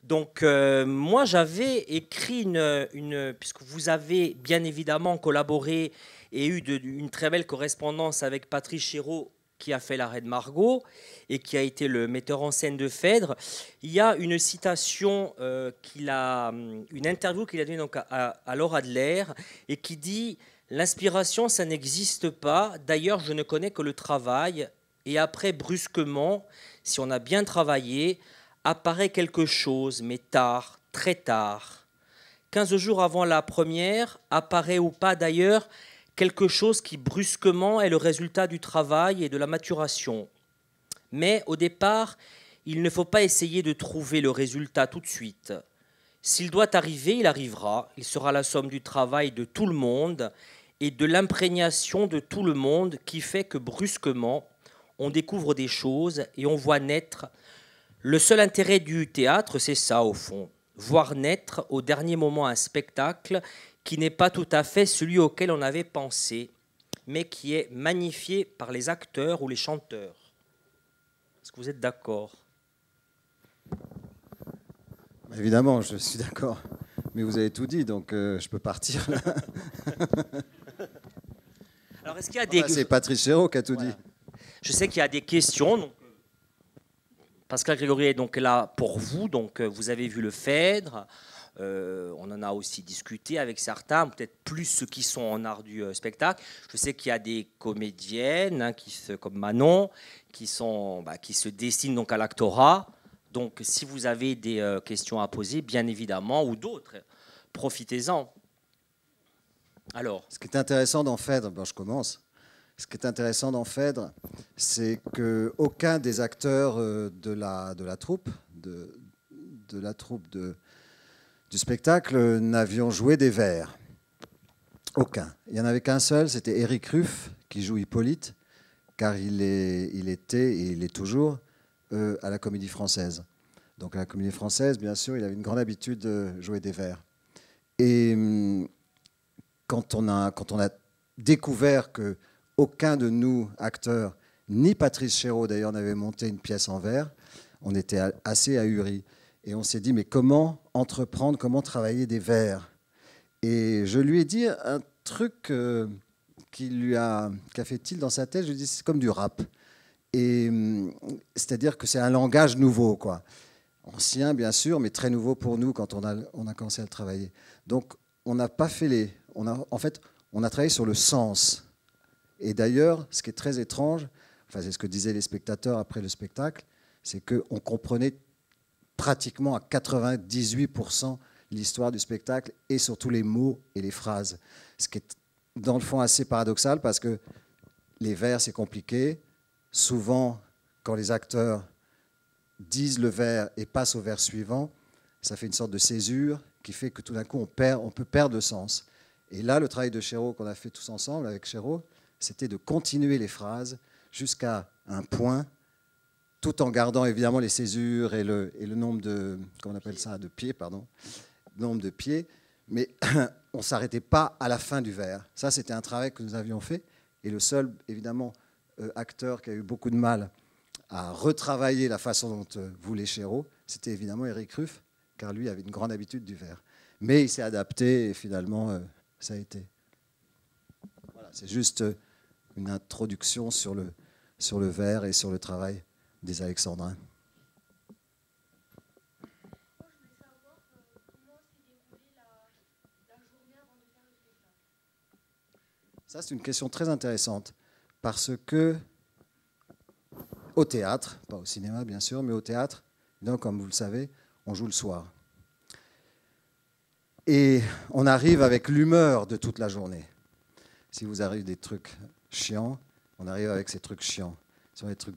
Donc, moi, j'avais écrit puisque vous avez bien évidemment collaboré et eu une très belle correspondance avec Patrice Chéreau, qui a fait l'arrêt de Margot et qui a été le metteur en scène de Phèdre. Il y a une citation une interview qu'il a donnée donc à Laura Adler et qui dit: l'inspiration, ça n'existe pas. D'ailleurs, je ne connais que le travail. Et après, brusquement, si on a bien travaillé, apparaît quelque chose, mais tard, très tard. 15 jours avant la première, apparaît ou pas d'ailleurs quelque chose qui brusquement est le résultat du travail et de la maturation. Mais au départ, il ne faut pas essayer de trouver le résultat tout de suite. S'il doit arriver, il arrivera. Il sera la somme du travail de tout le monde et de l'imprégnation de tout le monde qui fait que brusquement, on découvre des choses et on voit naître. Le seul intérêt du théâtre, c'est ça au fond, voir naître au dernier moment un spectacle qui n'est pas tout à fait celui auquel on avait pensé, mais qui est magnifié par les acteurs ou les chanteurs. Est-ce que vous êtes d'accord? Évidemment, je suis d'accord. Mais vous avez tout dit, donc je peux partir là. Alors, est-ce qu'il y a des... C'est Patrice Chéreau qui a tout dit. Je sais qu'il y a des questions. Donc, Pascal Grégory est donc là pour vous. Donc, vous avez vu le Phèdre. On en a aussi discuté avec certains, peut-être plus ceux qui sont en art du spectacle. Je sais qu'il y a des comédiennes, comme Manon, qui se destinent donc à l'actorat. Donc, si vous avez des questions à poser, bien évidemment, ou d'autres, profitez-en. Alors, ce qui est intéressant dans Phèdre, je commence. Ce qui est intéressant dans Phèdre, c'est qu'aucun des acteurs de la troupe, du spectacle, n'avions joué des vers. Aucun. Il n'y en avait qu'un seul, c'était Éric Ruff, qui joue Hippolyte, car il était, et il est toujours, à la Comédie Française. Donc à la Comédie Française, bien sûr, il avait une grande habitude de jouer des vers. Et quand on a découvert que aucun de nous, acteurs, ni Patrice Chéreau d'ailleurs, n'avait monté une pièce en vers, on était assez ahuris. Et on s'est dit, mais comment entreprendre, comment travailler des vers? Et je lui ai dit un truc qu'a fait tilt dans sa tête. Je lui ai dit, c'est comme du rap. Et c'est-à-dire que c'est un langage nouveau, quoi. Ancien, bien sûr, mais très nouveau pour nous quand on a commencé à le travailler. Donc, on n'a pas fait on a travaillé sur le sens. Et d'ailleurs, ce qui est très étrange, c'est ce que disaient les spectateurs après le spectacle, c'est qu'on comprenait pratiquement à 98% l'histoire du spectacle et surtout les mots et les phrases. Ce qui est dans le fond assez paradoxal parce que les vers, c'est compliqué. Souvent, quand les acteurs disent le vers et passent au vers suivant, ça fait une sorte de césure qui fait que tout d'un coup, on peut perdre le sens. Et là, le travail de Chéreau qu'on a fait tous ensemble avec Chéreau, c'était de continuer les phrases jusqu'à un point, tout en gardant évidemment les césures et le nombre de, comment on appelle ça, de pieds, pardon, nombre de pieds, mais on ne s'arrêtait pas à la fin du vers. Ça, c'était un travail que nous avions fait. Et le seul, évidemment, acteur qui a eu beaucoup de mal à retravailler la façon dont voulait Chéreau, c'était évidemment Éric Ruff, car lui avait une grande habitude du vers. Mais il s'est adapté et finalement, ça a été. Voilà, c'est juste une introduction sur le vers et sur le travail des Alexandrins. Ça, c'est une question très intéressante, parce que au théâtre, pas au cinéma bien sûr, mais au théâtre, donc, comme vous le savez, on joue le soir. Et on arrive avec l'humeur de toute la journée. Si vous arrivez des trucs chiants, on arrive avec ces trucs chiants. Si on a des trucs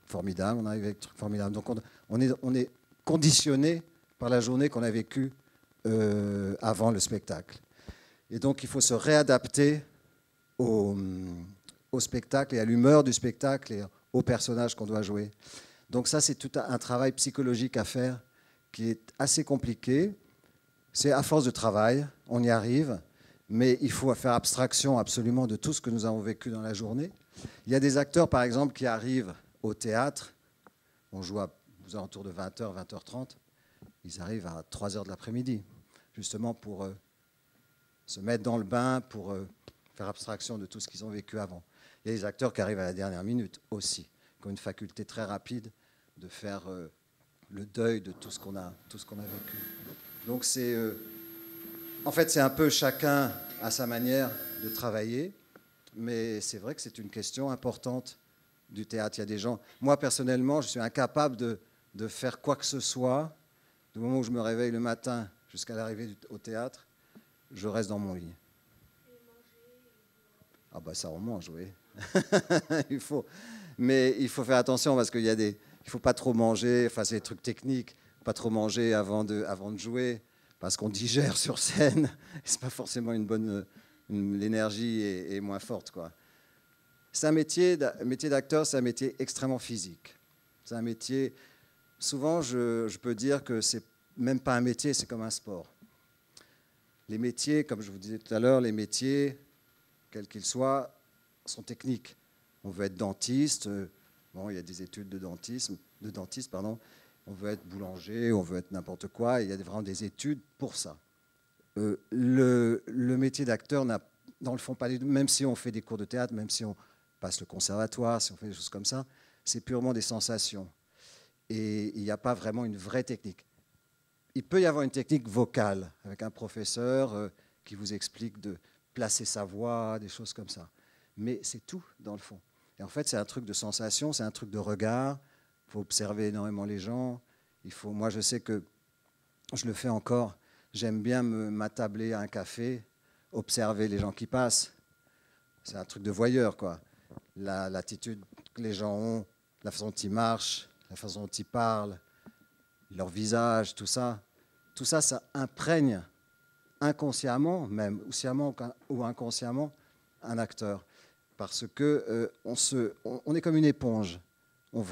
formidables, on arrive avec des trucs formidables. Donc on est conditionné par la journée qu'on a vécue avant le spectacle. Et donc il faut se réadapter au spectacle et à l'humeur du spectacle et au personnage qu'on doit jouer. Donc ça, c'est tout un travail psychologique à faire qui est assez compliqué. C'est à force de travail, on y arrive, mais il faut faire abstraction absolument de tout ce que nous avons vécu dans la journée. Il y a des acteurs, par exemple, qui arrivent au théâtre, on joue aux alentours de 20h, 20h30, ils arrivent à 3 heures de l'après-midi, justement pour se mettre dans le bain, pour faire abstraction de tout ce qu'ils ont vécu avant. Il y a des acteurs qui arrivent à la dernière minute aussi, qui ont une faculté très rapide de faire le deuil de tout ce qu'on a vécu. Donc en fait, c'est un peu chacun à sa manière de travailler, mais c'est vrai que c'est une question importante du théâtre. Il y a des gens... Moi, personnellement, je suis incapable de faire quoi que ce soit. Du moment où je me réveille le matin jusqu'à l'arrivée au théâtre, je reste dans mon lit. Ah bah ça, on mange, oui. Mais il faut faire attention parce qu'il y a il ne faut pas trop manger, enfin c'est des trucs techniques, pas trop manger avant de jouer, parce qu'on digère sur scène, c'est pas forcément une bonne... l'énergie est moins forte, quoi. C'est un métier d'acteur, c'est un métier extrêmement physique. C'est un métier, souvent je peux dire que c'est même pas un métier, c'est comme un sport. Les métiers, comme je vous disais tout à l'heure, les métiers, quels qu'ils soient, sont techniques. On veut être dentiste, bon, il y a des études de dentiste, pardon. On veut être boulanger, on veut être n'importe quoi, il y a vraiment des études pour ça. Le métier d'acteur n'a, dans le fond, pas les deux, même si on fait des cours de théâtre, même si on passe le conservatoire, si on fait des choses comme ça, c'est purement des sensations. Et il n'y a pas vraiment une vraie technique. Il peut y avoir une technique vocale, avec un professeur qui vous explique de placer sa voix, des choses comme ça. Mais c'est tout, dans le fond. Et en fait, c'est un truc de sensation, c'est un truc de regard. Il faut observer énormément les gens. Moi, je sais que je le fais encore. J'aime bien m'attabler à un café, observer les gens qui passent. C'est un truc de voyeur, quoi. L'attitude que les gens ont, la façon dont ils marchent, la façon dont ils parlent, leur visage, tout ça, ça imprègne inconsciemment, même, ou sciemment ou inconsciemment, un acteur. Parce que on est comme une éponge. On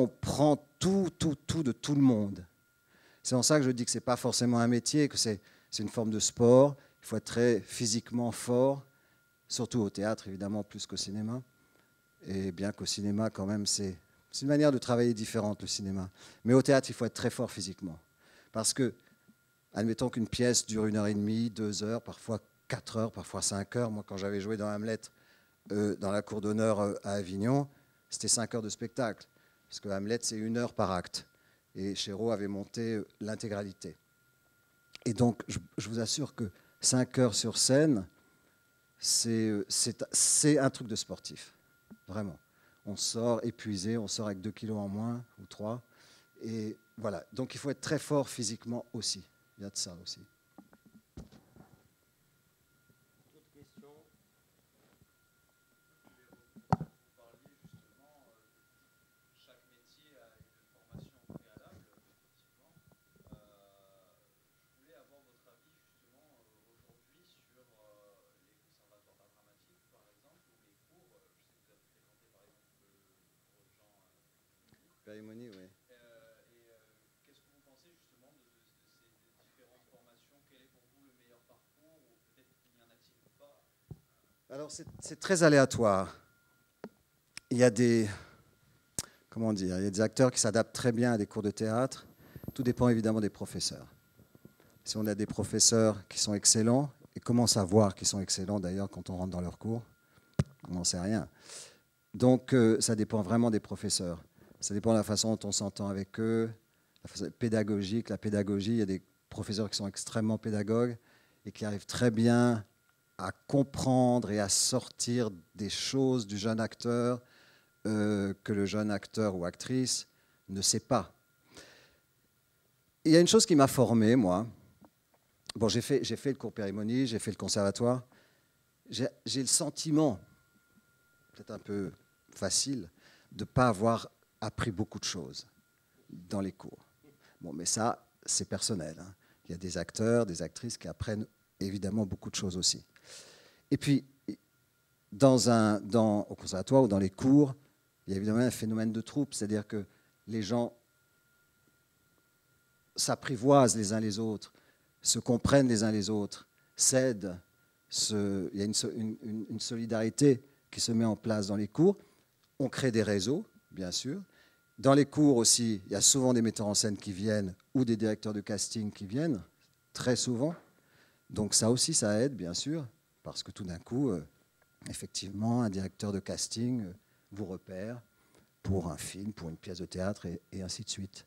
prend tout de tout le monde. C'est en ça que je dis que ce n'est pas forcément un métier, que c'est une forme de sport. Il faut être très physiquement fort, surtout au théâtre, évidemment, plus qu'au cinéma. Et bien qu'au cinéma, quand même, c'est une manière de travailler différente, le cinéma. Mais au théâtre, il faut être très fort physiquement. Parce que, admettons qu'une pièce dure 1h30, 2 heures, parfois 4 heures, parfois 5 heures. Moi, quand j'avais joué dans Hamlet, dans la cour d'honneur à Avignon, c'était 5 heures de spectacle. Parce que Hamlet, c'est 1 heure par acte. Et Chéreau avait monté l'intégralité. Et donc, je vous assure que 5 heures sur scène, c'est un truc de sportif. Vraiment. On sort épuisé, on sort avec 2 kilos en moins, ou 3. Et voilà. Donc, il faut être très fort physiquement aussi. Il y a de ça aussi. D'autres questions ? Périmonie, oui. Qu'est-ce que vous pensez justement de ces différentes formations? Quel est pour vous le meilleur parcours? Ou peut-être n'y en a-t-il pas? Alors, c'est très aléatoire. Il y a comment dire, il y a des acteurs qui s'adaptent très bien à des cours de théâtre. Tout dépend évidemment des professeurs. Si on a des professeurs qui sont excellents, et comment savoir qu'ils sont excellents d'ailleurs quand on rentre dans leur cours? On n'en sait rien. Donc, ça dépend vraiment des professeurs. Ça dépend de la façon dont on s'entend avec eux, la façon pédagogique. La pédagogie, il y a des professeurs qui sont extrêmement pédagogues et qui arrivent très bien à comprendre et à sortir des choses du jeune acteur que le jeune acteur ou actrice ne sait pas. Il y a une chose qui m'a formé, moi. Bon, j'ai fait le cours Périmonie, j'ai fait le conservatoire. J'ai le sentiment, peut-être un peu facile, de ne pas avoir appris beaucoup de choses dans les cours. Bon, mais ça, c'est personnel, hein. Il y a des acteurs, des actrices qui apprennent évidemment beaucoup de choses aussi. Et puis, au conservatoire ou dans les cours, il y a évidemment un phénomène de troupe, c'est-à-dire que les gens s'apprivoisent les uns les autres, se comprennent les uns les autres, s'aident. Il y a une solidarité qui se met en place dans les cours. On crée des réseaux, bien sûr. Dans les cours aussi, il y a souvent des metteurs en scène qui viennent ou des directeurs de casting qui viennent, très souvent. Donc ça aussi, ça aide, bien sûr, parce que tout d'un coup, effectivement, un directeur de casting vous repère pour un film, pour une pièce de théâtre, et ainsi de suite.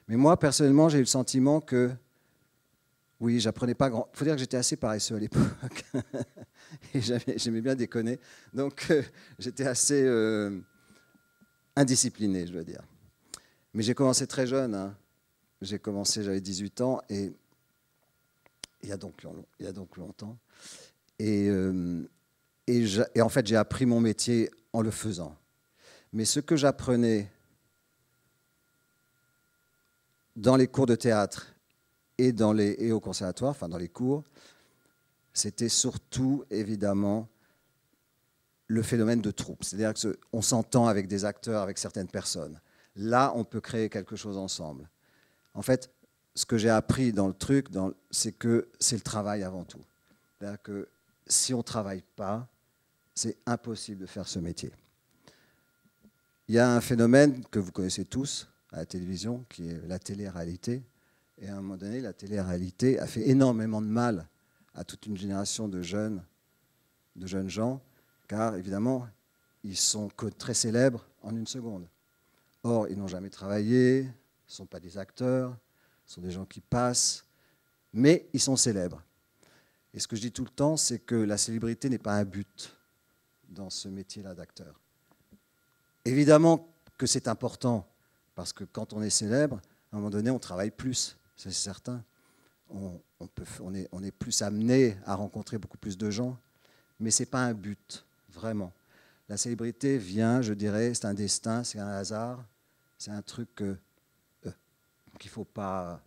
Mais moi, personnellement, j'ai eu le sentiment que, oui, j'apprenais pas grand. Il faut dire que j'étais assez paresseux à l'époque, et j'aimais bien déconner. Donc, j'étais assez indiscipliné, je dois dire. Mais j'ai commencé très jeune, hein. J'ai commencé, j'avais 18 ans, et il y a donc longtemps. Et en fait, j'ai appris mon métier en le faisant. Mais ce que j'apprenais dans les cours de théâtre et au conservatoire, enfin dans les cours, c'était surtout, évidemment, le phénomène de troupe. C'est-à-dire qu'on s'entend avec des acteurs, avec certaines personnes. Là, on peut créer quelque chose ensemble. En fait, ce que j'ai appris dans le truc, c'est que c'est le travail avant tout. C'est-à-dire que si on ne travaille pas, c'est impossible de faire ce métier. Il y a un phénomène que vous connaissez tous à la télévision, qui est la télé-réalité. Et à un moment donné, la télé-réalité a fait énormément de mal à toute une génération de jeunes gens, car évidemment, ils sont très célèbres en une seconde. Or, ils n'ont jamais travaillé, ne sont pas des acteurs, ce sont des gens qui passent, mais ils sont célèbres. Et ce que je dis tout le temps, c'est que la célébrité n'est pas un but dans ce métier-là d'acteur. Évidemment que c'est important, parce que quand on est célèbre, à un moment donné, on travaille plus, c'est certain. On est plus amené à rencontrer beaucoup plus de gens, mais ce n'est pas un but, vraiment. La célébrité vient, je dirais, c'est un destin, c'est un hasard, c'est un truc qu'il ne faut pas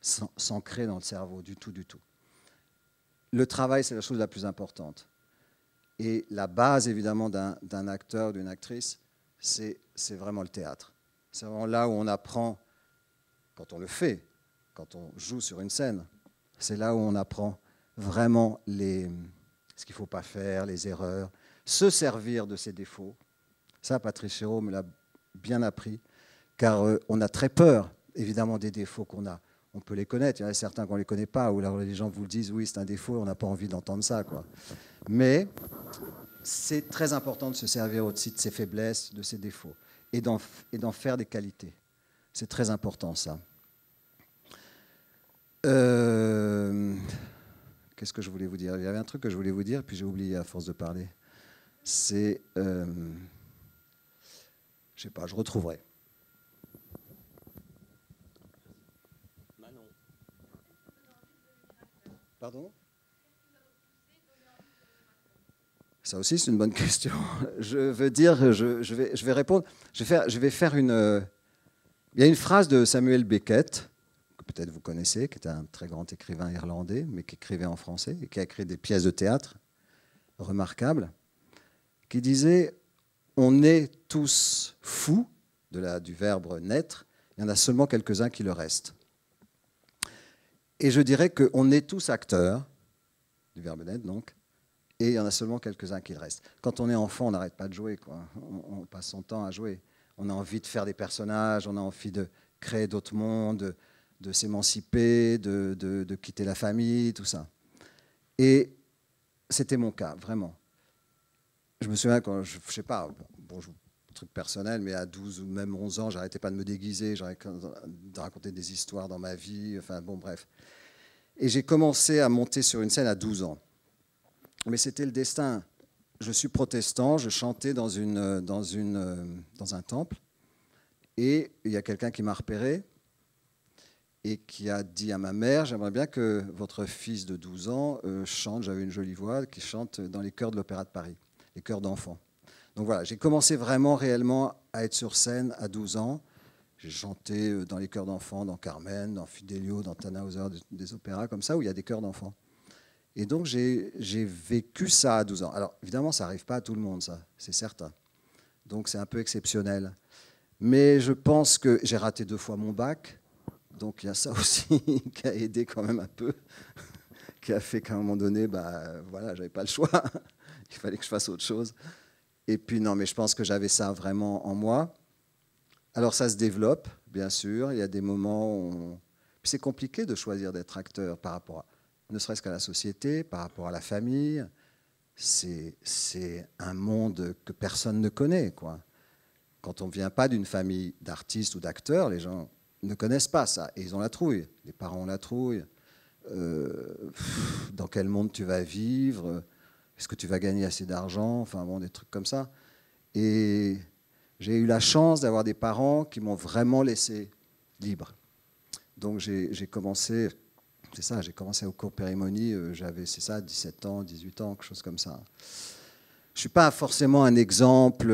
s'ancrer dans le cerveau du tout, du tout. Le travail, c'est la chose la plus importante. Et la base, évidemment, d'un acteur, d'une actrice, c'est vraiment le théâtre. C'est vraiment là où on apprend, quand on le fait, quand on joue sur une scène, c'est là où on apprend vraiment ce qu'il ne faut pas faire, les erreurs, se servir de ses défauts. Ça, Patrice Chéreau me l'a bien appris, car on a très peur, évidemment, des défauts qu'on a. On peut les connaître, il y en a certains qu'on ne les connaît pas, où là, les gens vous le disent, oui, c'est un défaut, on n'a pas envie d'entendre ça, quoi. Mais c'est très important de se servir aussi de ses faiblesses, de ses défauts, et d'en faire des qualités. C'est très important, ça. Qu'est-ce que je voulais vous dire? Il y avait un truc que je voulais vous dire, puis j'ai oublié à force de parler. C'est... je ne sais pas, je retrouverai. Manon. Pardon? Ça aussi, c'est une bonne question. Je veux dire, je vais répondre. Je vais faire une... Il y a une phrase de Samuel Beckett, que peut-être vous connaissez, qui était un très grand écrivain irlandais, mais qui écrivait en français et qui a écrit des pièces de théâtre remarquables, qui disait « On est tous fous », du verbe « naître », il y en a seulement quelques-uns qui le restent. Et je dirais qu'on est tous acteurs, du verbe « naître » donc, et il y en a seulement quelques-uns qui le restent. Quand on est enfant, on n'arrête pas de jouer, quoi. On passe son temps à jouer. On a envie de faire des personnages, on a envie de créer d'autres mondes, de s'émanciper, de quitter la famille, tout ça. Et c'était mon cas, vraiment. Je me souviens quand, je ne sais pas, bon, truc personnel, mais à 12 ou même 11 ans, j'arrêtais pas de me déguiser, j'arrêtais de raconter des histoires dans ma vie, enfin bon, bref. Et j'ai commencé à monter sur une scène à 12 ans. Mais c'était le destin. Je suis protestant, je chantais dans un temple, et il y a quelqu'un qui m'a repéré et qui a dit à ma mère, j'aimerais bien que votre fils de 12 ans chante, j'avais une jolie voix, qui chante dans les chœurs de l'Opéra de Paris, les chœurs d'enfants. Donc voilà, j'ai commencé vraiment réellement à être sur scène à 12 ans. J'ai chanté dans les chœurs d'enfants, dans Carmen, dans Fidelio, dans Tannhäuser, des opéras comme ça, où il y a des chœurs d'enfants. Et donc, j'ai vécu ça à 12 ans. Alors, évidemment, ça n'arrive pas à tout le monde, ça, c'est certain. Donc, c'est un peu exceptionnel. Mais je pense que j'ai raté 2 fois mon bac. Donc, il y a ça aussi qui a aidé quand même un peu, qui a fait qu'à un moment donné, voilà, j'avais pas le choix. Il fallait que je fasse autre chose. Et puis, non, mais je pense que j'avais ça vraiment en moi. Alors, ça se développe, bien sûr. Il y a des moments où C'est compliqué de choisir d'être acteur par rapport à, ne serait-ce qu'à la société, par rapport à la famille. C'est un monde que personne ne connaît, quoi. Quand on ne vient pas d'une famille d'artistes ou d'acteurs, les gens ne connaissent pas ça. Et ils ont la trouille. Les parents ont la trouille. Dans quel monde tu vas vivre? Est-ce que tu vas gagner assez d'argent? Enfin bon, des trucs comme ça. Et j'ai eu la chance d'avoir des parents qui m'ont vraiment laissé libre. Donc j'ai commencé, c'est ça, j'ai commencé au cours Périmonie, j'avais, c'est ça, 17 ans, 18 ans, quelque chose comme ça. Je ne suis pas forcément un exemple,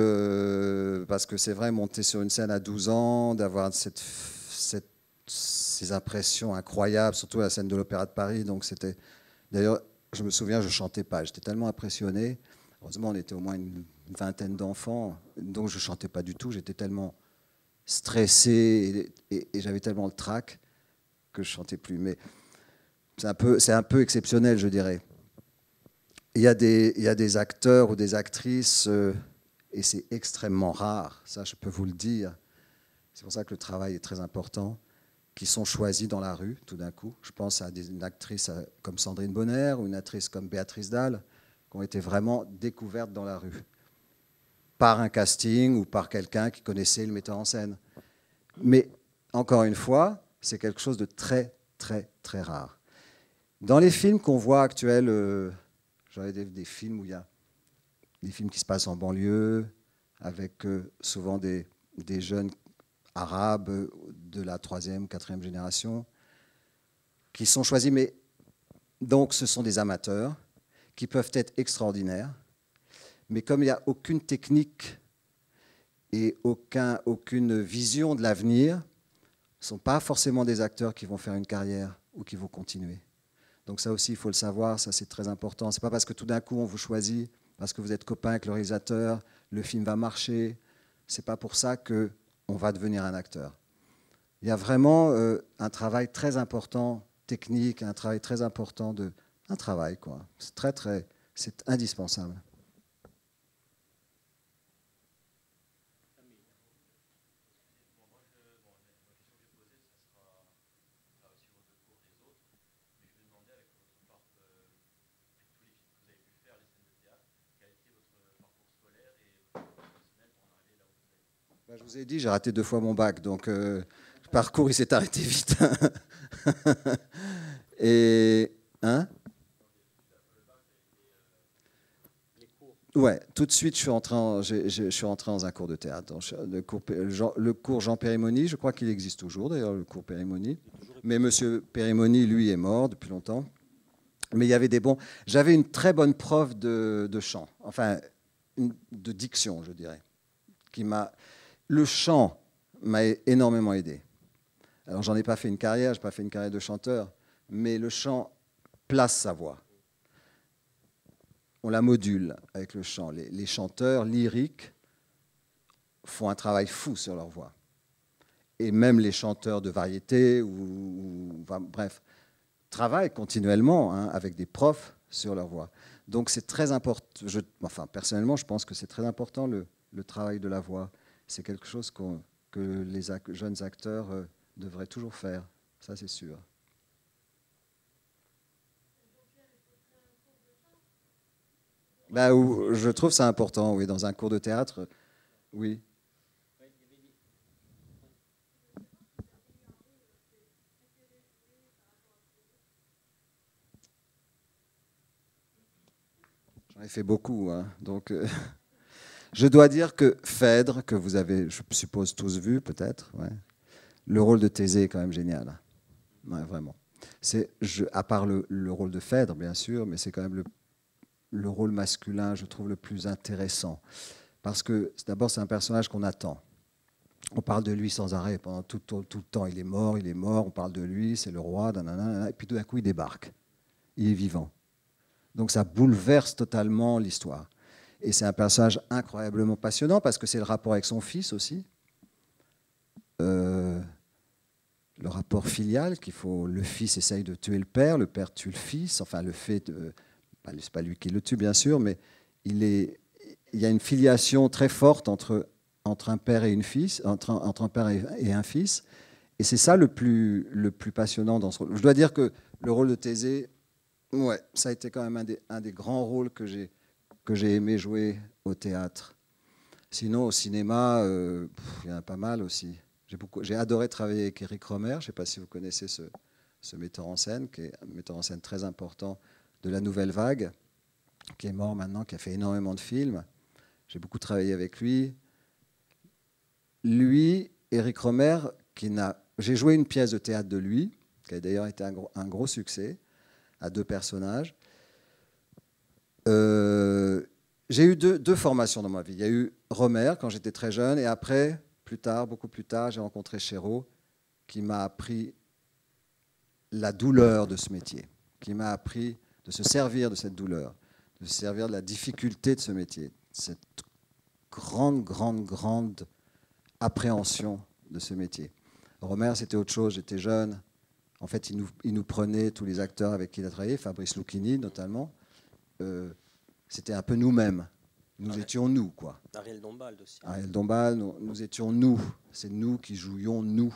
parce que c'est vrai, monter sur une scène à 12 ans, d'avoir ces impressions incroyables, surtout à la scène de l'Opéra de Paris. Donc c'était, d'ailleurs, je me souviens, je ne chantais pas, j'étais tellement impressionné. Heureusement, on était au moins une vingtaine d'enfants, donc je ne chantais pas du tout, j'étais tellement stressé et j'avais tellement le trac que je ne chantais plus. Mais c'est un peu exceptionnel, je dirais. Il y a des acteurs ou des actrices, et c'est extrêmement rare, ça je peux vous le dire, c'est pour ça que le travail est très important, qui sont choisis dans la rue tout d'un coup. Je pense à une actrice comme Sandrine Bonner ou une actrice comme Béatrice Dalle, qui ont été vraiment découvertes dans la rue, par un casting ou par quelqu'un qui connaissait le metteur en scène. Mais encore une fois, c'est quelque chose de très, très, très rare. Dans les films qu'on voit actuels, j'aurais des films où il y a des films qui se passent en banlieue, avec souvent des jeunes arabes de la 3e, 4e génération, qui sont choisis, mais donc ce sont des amateurs, qui peuvent être extraordinaires, mais comme il n'y a aucune technique et aucune vision de l'avenir, ce ne sont pas forcément des acteurs qui vont faire une carrière ou qui vont continuer. Donc ça aussi, il faut le savoir, ça c'est très important. Ce n'est pas parce que tout d'un coup on vous choisit, parce que vous êtes copain avec le réalisateur, le film va marcher. Ce n'est pas pour ça qu'on va devenir un acteur. Il y a vraiment un travail très important, technique, un travail très important un travail, quoi. C'est indispensable. Je vous ai dit, j'ai raté 2 fois mon bac, donc le parcours il s'est arrêté vite. Et hein? Ouais, tout de suite, je suis rentré dans un cours de théâtre. Le cours Jean Périmonie, je crois qu'il existe toujours d'ailleurs, le cours Périmonie. Mais Monsieur Périmonie, lui, est mort depuis longtemps. Mais il y avait des bons. J'avais une très bonne prof de chant, enfin, de diction, je dirais. Le chant m'a énormément aidé. Alors, j'en ai pas fait une carrière, je n'ai pas fait une carrière de chanteur, mais le chant place sa voix. On la module avec le chant. Les chanteurs lyriques font un travail fou sur leur voix. Et même les chanteurs de variété, bref, travaillent continuellement avec des profs sur leur voix. Donc c'est très important. Personnellement, je pense que c'est très important le travail de la voix. C'est quelque chose que les jeunes acteurs devraient toujours faire. Ça, c'est sûr. Je trouve ça important, oui, dans un cours de théâtre, oui. J'en ai fait beaucoup, hein, donc je dois dire que Phèdre, que vous avez, je suppose, tous vu, peut-être, ouais, le rôle de Thésée est quand même génial. Ouais, vraiment. À part le rôle de Phèdre, bien sûr, mais c'est quand même le rôle masculin, je trouve, le plus intéressant. Parce que d'abord, c'est un personnage qu'on attend. On parle de lui sans arrêt, pendant tout le temps, il est mort, on parle de lui, c'est le roi, nanana, et puis tout d'un coup, il débarque. Il est vivant. Donc ça bouleverse totalement l'histoire. Et c'est un personnage incroyablement passionnant, parce que c'est le rapport avec son fils aussi. Le rapport filial, le fils essaye de tuer le père tue le fils, enfin le fait de... C'est pas lui qui le tue, bien sûr, mais il y a une filiation très forte entre un père et un fils, Et c'est ça le plus passionnant dans ce rôle. Je dois dire que le rôle de Thésée, ouais, ça a été quand même un des grands rôles que j'ai aimé jouer au théâtre. Sinon, au cinéma, il y en a pas mal aussi. J'ai adoré travailler avec Éric Rohmer. Je ne sais pas si vous connaissez ce metteur en scène, qui est un metteur en scène très important de la Nouvelle Vague, qui est mort maintenant, qui a fait énormément de films. J'ai beaucoup travaillé avec lui. Lui, Éric Rohmer, j'ai joué une pièce de théâtre de lui, qui a d'ailleurs été un gros succès, à 2 personnages. J'ai eu deux formations dans ma vie. Il y a eu Rohmer quand j'étais très jeune, et après, beaucoup plus tard, j'ai rencontré Chéreau, qui m'a appris la douleur de ce métier, qui m'a appris de se servir de cette douleur, de se servir de la difficulté de ce métier, cette grande appréhension de ce métier. Rohmer, c'était autre chose. J'étais jeune. En fait, il nous prenait, tous les acteurs avec qui il a travaillé, Fabrice Lucchini notamment. C'était un peu nous-mêmes. Nous étions nous, quoi. Ariel Dombal aussi. Ariel Dombal, nous étions nous. C'est nous qui jouions nous.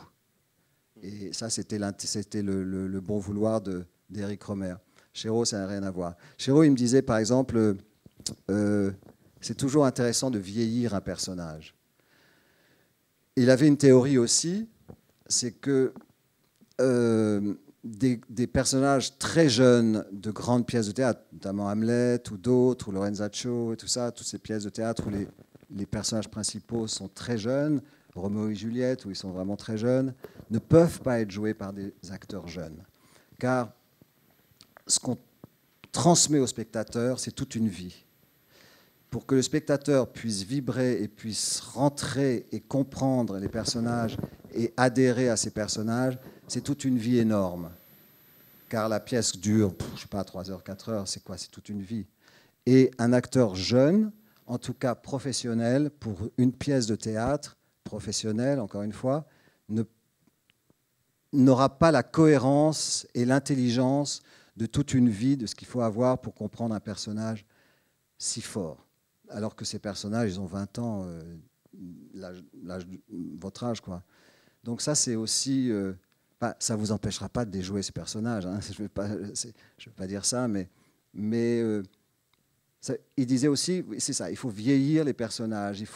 Et ça, c'était le bon vouloir d'Éric Rohmer. Chéreau, ça n'a rien à voir. Chéreau, il me disait, par exemple, c'est toujours intéressant de vieillir un personnage. Il avait une théorie aussi, c'est que des personnages très jeunes de grandes pièces de théâtre, notamment Hamlet ou d'autres, ou Lorenzaccio et tout ça, toutes ces pièces de théâtre où les personnages principaux sont très jeunes, Roméo et Juliette, où ils sont vraiment très jeunes, ne peuvent pas être joués par des acteurs jeunes. Car ce qu'on transmet au spectateur, c'est toute une vie. Pour que le spectateur puisse vibrer et puisse rentrer et comprendre les personnages et adhérer à ces personnages, c'est toute une vie énorme. Car la pièce dure, je ne sais pas, 3 heures, 4 heures, c'est quoi? C'est toute une vie. Et un acteur jeune, en tout cas professionnel, pour une pièce de théâtre, professionnelle, encore une fois, n'aura pas la cohérence et l'intelligence de toute une vie, de ce qu'il faut avoir pour comprendre un personnage si fort. Alors que ces personnages, ils ont 20 ans, votre âge, quoi. Donc ça, c'est aussi... ça ne vous empêchera pas de déjouer ces personnages, hein. Je ne veux pas dire ça, mais il disait aussi, c'est ça, il faut vieillir les personnages. Il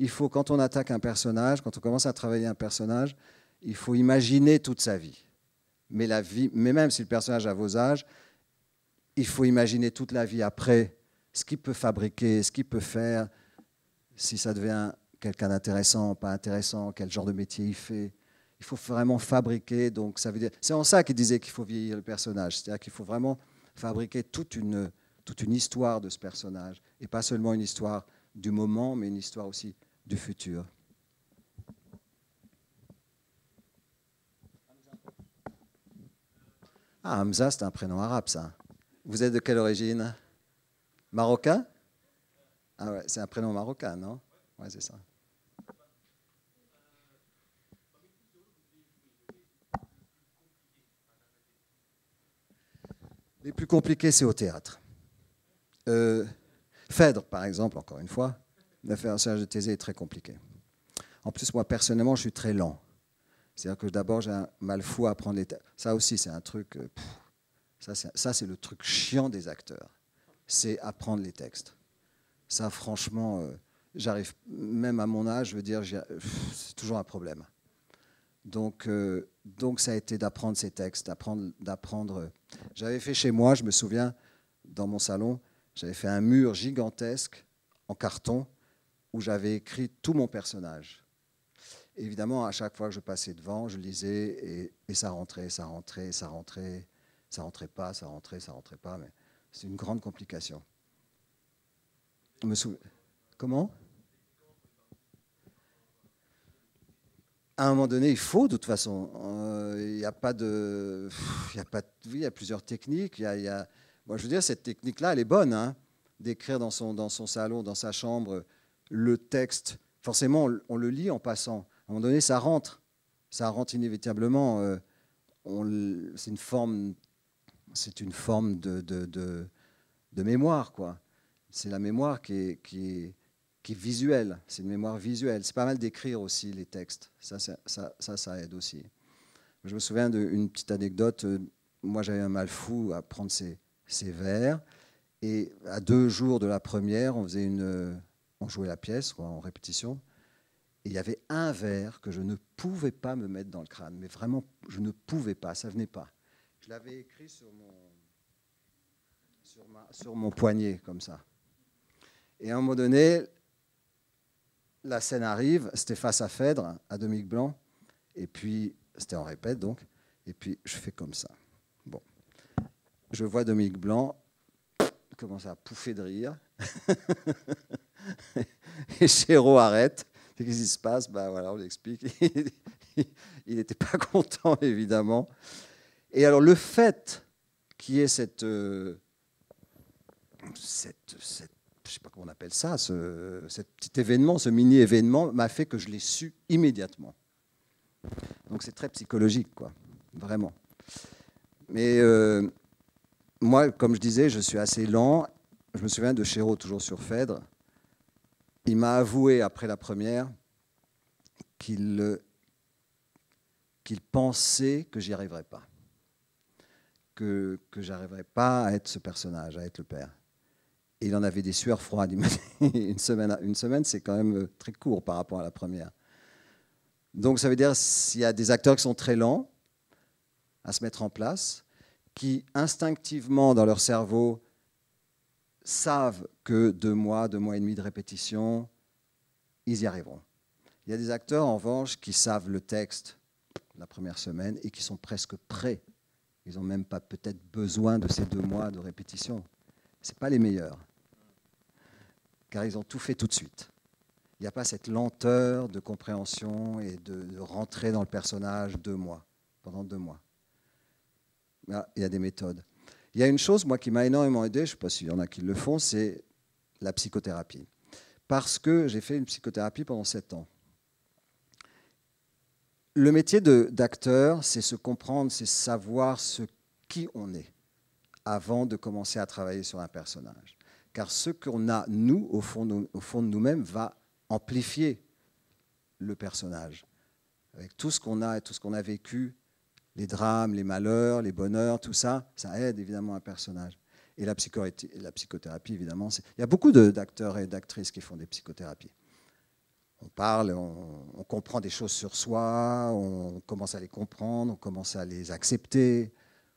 faut, quand on attaque un personnage, quand on commence à travailler un personnage, il faut imaginer toute sa vie. Mais même si le personnage a vos âges, il faut imaginer toute la vie après, ce qu'il peut fabriquer, ce qu'il peut faire, si ça devient quelqu'un d'intéressant, pas intéressant, quel genre de métier il fait. Il faut vraiment fabriquer. Donc ça veut dire, c'est en ça qu'il disait qu'il faut vieillir le personnage. C'est-à-dire qu'il faut vraiment fabriquer toute une histoire de ce personnage. Et pas seulement une histoire du moment, mais une histoire aussi du futur. Ah, Hamza, c'est un prénom arabe, ça. Vous êtes de quelle origine? Marocain? Ah ouais, c'est un prénom marocain, non? Ouais, c'est ça. Les plus compliqués, c'est au théâtre. Phèdre, par exemple, encore une fois, le personnage de Thésée est très compliqué. En plus, moi, personnellement, je suis très lent. C'est-à-dire que d'abord, j'ai un mal fou à apprendre les textes. Ça aussi, c'est un truc... ça, c'est le truc chiant des acteurs. C'est apprendre les textes. Ça, franchement, j'arrive, même à mon âge, je veux dire, c'est toujours un problème. Donc, ça a été d'apprendre ces textes, d'apprendre. J'avais fait chez moi, je me souviens, dans mon salon, j'avais fait un mur gigantesque en carton où j'avais écrit tout mon personnage. Et évidemment, à chaque fois que je passais devant, je lisais et ça rentrait, ça rentrait, ça rentrait, ça rentrait pas, ça rentrait pas, mais c'est une grande complication. Comment? À un moment donné, il faut, de toute façon. Il n'y a pas de... Il y a plusieurs techniques. Moi, je veux dire, cette technique-là, elle est bonne, hein, d'écrire dans son salon, dans sa chambre, le texte. Forcément, on le lit en passant. À un moment donné, ça rentre. Ça rentre inévitablement. C'est une forme de mémoire, quoi. C'est la mémoire qui est visuelle. C'est une mémoire visuelle. C'est pas mal d'écrire aussi les textes. Ça aide aussi. Je me souviens d'une petite anecdote. Moi, j'avais un mal fou à prendre ces vers. Et à 2 jours de la première, on jouait la pièce quoi, en répétition. Et il y avait un vers que je ne pouvais pas me mettre dans le crâne. Mais vraiment, je ne pouvais pas, ça ne venait pas. Je l'avais écrit sur mon poignet, comme ça. Et à un moment donné, la scène arrive, c'était face à Phèdre, à Dominique Blanc. Et puis, c'était en répète donc. Et puis, je fais comme ça. Bon. Je vois Dominique Blanc commencer à pouffer de rire. Et Chéreau arrête. Qu'est-ce qui se passe? Ben voilà, on l'explique. Il n'était pas content, évidemment. Et alors, le fait qu'il y ait je ne sais pas comment on appelle ça, cet petit événement, ce mini-événement, m'a fait que je l'ai su immédiatement. Donc, c'est très psychologique, quoi. Vraiment. Mais moi, comme je disais, je suis assez lent. Je me souviens de Chéreau, toujours sur Phèdre. Il m'a avoué, après la première, qu'il pensait que j'y arriverais pas. Que j'arriverais pas à être ce personnage, à être le père. Et il en avait des sueurs froides. Une semaine, c'est quand même très court par rapport à la première. Donc ça veut dire qu'il y a des acteurs qui sont très lents à se mettre en place, qui instinctivement dans leur cerveau savent que 2 mois, 2 mois et demi de répétition, ils y arriveront. Il y a des acteurs en revanche qui savent le texte la première semaine et qui sont presque prêts. Ils n'ont même pas peut-être besoin de ces 2 mois de répétition. Ce n'est pas les meilleurs, car ils ont tout fait tout de suite. Il n'y a pas cette lenteur de compréhension et de rentrer dans le personnage pendant 2 mois. Là, il y a des méthodes. Il y a une chose, moi, qui m'a énormément aidé, je ne sais pas s'il y en a qui le font, c'est la psychothérapie. Parce que j'ai fait une psychothérapie pendant 7 ans. Le métier d'acteur, c'est se comprendre, c'est savoir qui on est avant de commencer à travailler sur un personnage. Car ce qu'on a, nous, au fond de nous-mêmes, va amplifier le personnage. Avec tout ce qu'on a et tout ce qu'on a vécu, les drames, les malheurs, les bonheurs, tout ça, ça aide évidemment un personnage. Et la psychothérapie, évidemment, il y a beaucoup d'acteurs et d'actrices qui font des psychothérapies. On parle, on comprend des choses sur soi, on commence à les comprendre, on commence à les accepter,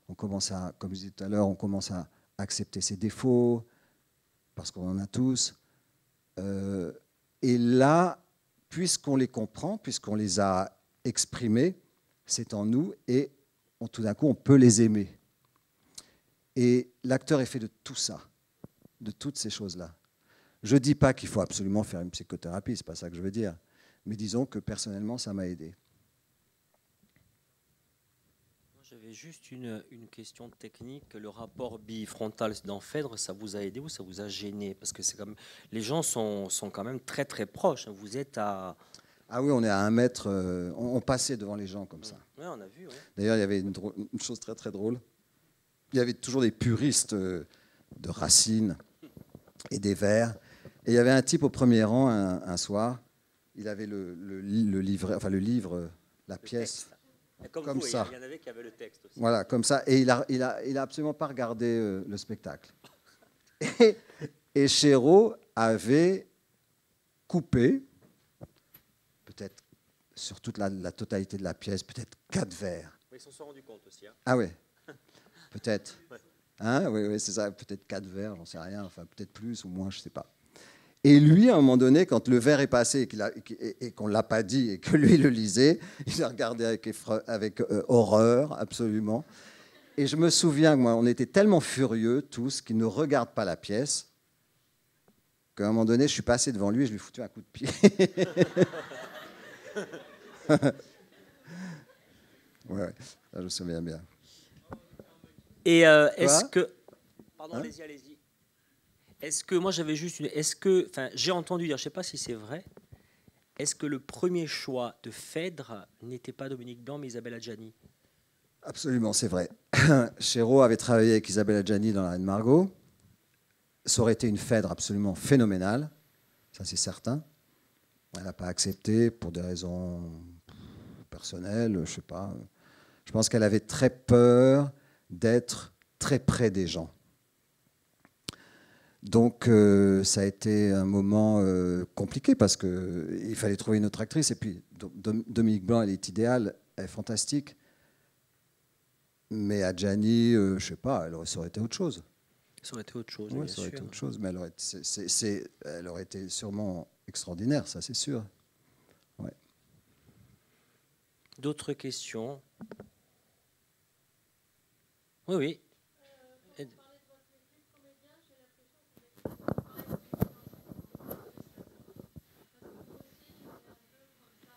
on commence à, comme je disais tout à l'heure, on commence à accepter ses défauts, parce qu'on en a tous. Et là, puisqu'on les comprend, puisqu'on les a exprimés, c'est en nous et tout d'un coup, on peut les aimer. Et l'acteur est fait de tout ça, de toutes ces choses-là. Je ne dis pas qu'il faut absolument faire une psychothérapie, ce n'est pas ça que je veux dire. Mais disons que personnellement, ça m'a aidé. J'avais juste une question technique. Le rapport bifrontal dans Phèdre, ça vous a aidé ou ça vous a gêné? Parce que c'est comme les gens sont quand même très très proches. Vous êtes à... Ah oui, on est à 1 mètre. On passait devant les gens comme ça. Oui, on a vu. Ouais. D'ailleurs, il y avait une chose très très drôle. Il y avait toujours des puristes de Racine et des vers. Et il y avait un type au premier rang un soir. Il avait le livre, la pièce. Comme vous, ça. Il y en avait qui avaient le texte aussi. Voilà, comme ça. Et il a absolument pas regardé le spectacle. Et Chéreau avait coupé, peut-être sur toute la totalité de la pièce, peut-être 4 vers. Ils s'en sont rendus compte aussi. Hein. Ah ouais, peut-être. Ouais. Hein, oui, c'est ça, peut-être 4 vers, j'en sais rien, enfin peut-être plus ou moins, je ne sais pas. Et lui, à un moment donné, quand le vers est passé et qu'on ne l'a pas dit et que lui le lisait, il a regardé avec horreur, absolument. Et je me souviens que moi, on était tellement furieux tous qu'ils ne regardent pas la pièce qu'à un moment donné, je suis passé devant lui et je lui ai foutu un coup de pied. Ouais, ça, je me souviens bien. Et est-ce que... Pardon, Hein? allez-y. Est-ce que, moi j'avais juste une... Est-ce que, enfin, j'ai entendu dire, je ne sais pas si c'est vrai, est-ce que le premier choix de Phèdre n'était pas Dominique Blanc mais Isabelle Adjani? Absolument, c'est vrai. Chéreau avait travaillé avec Isabelle Adjani dans La Reine Margot. Ça aurait été une Phèdre absolument phénoménale, ça c'est certain. Elle n'a pas accepté pour des raisons personnelles, je ne sais pas. Je pense qu'elle avait très peur d'être très près des gens. Donc ça a été un moment compliqué parce qu'il fallait trouver une autre actrice. Et puis Dominique Blanc, elle est idéale, elle est fantastique. Mais Adjani, je ne sais pas, ça aurait été autre chose. Ça aurait été autre chose, Oui, bien ça aurait sûr. été autre chose, mais elle aurait été sûrement extraordinaire, ça c'est sûr. Ouais. D'autres questions? Oui, oui.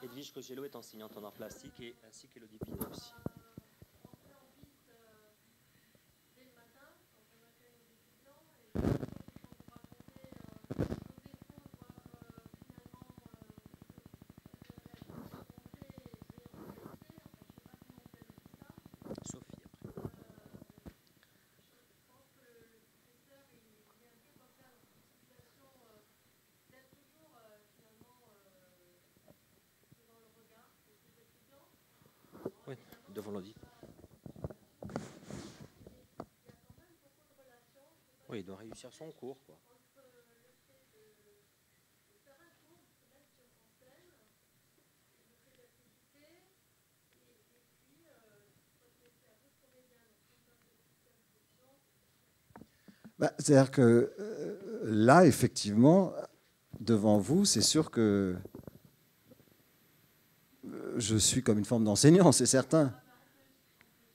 Edwige Cogello est enseignante en arts plastiques et ainsi qu'Élodie Pinet aussi. Sophie, après. Oui, devant l'audit. Oui, il doit réussir son cours, quoi. Bah, c'est-à-dire que là, effectivement, devant vous, c'est sûr que je suis comme une forme d'enseignant, c'est certain.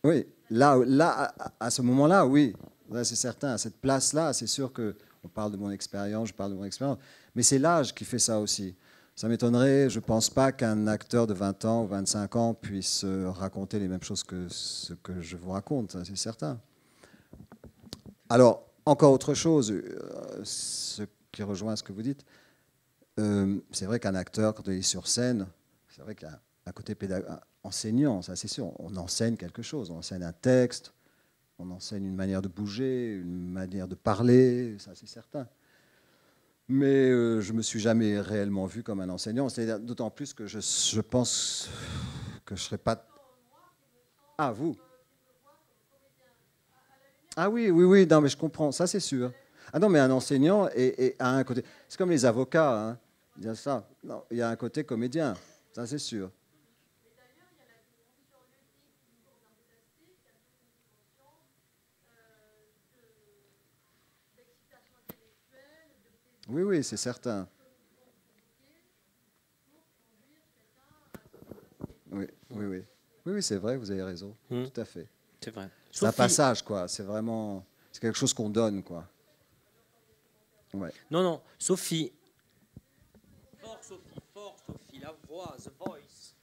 Oui, là, à ce moment-là, oui, là, c'est certain. À cette place-là, c'est sûr que on parle de mon expérience, je parle de mon expérience, mais c'est l'âge qui fait ça aussi. Ça m'étonnerait, je ne pense pas qu'un acteur de 20 ans ou 25 ans puisse raconter les mêmes choses que ce que je vous raconte, c'est certain. Alors, encore autre chose, ce qui rejoint ce que vous dites, c'est vrai qu'un acteur, quand il est sur scène, c'est vrai qu'il y a un côté enseignant, ça c'est sûr. On enseigne quelque chose, on enseigne un texte, on enseigne une manière de bouger, une manière de parler, ça c'est certain. Mais je ne me suis jamais réellement vu comme un enseignant, c'est-à-dire d'autant plus que je pense que je ne serais pas... Ah, vous? Ah oui, oui, oui, non, mais je comprends, ça c'est sûr. Ah non, mais un enseignant a un côté... C'est comme les avocats, hein. Il y a ça. Non, il y a un côté comédien, ça c'est sûr. Oui, oui, c'est certain. Oui, oui, oui. Oui, oui, c'est vrai, vous avez raison. Tout à fait. C'est vrai. C'est un passage, quoi. C'est vraiment... C'est quelque chose qu'on donne, quoi. Ouais. Non, non, Sophie. Fort, Sophie, la voix, the voice.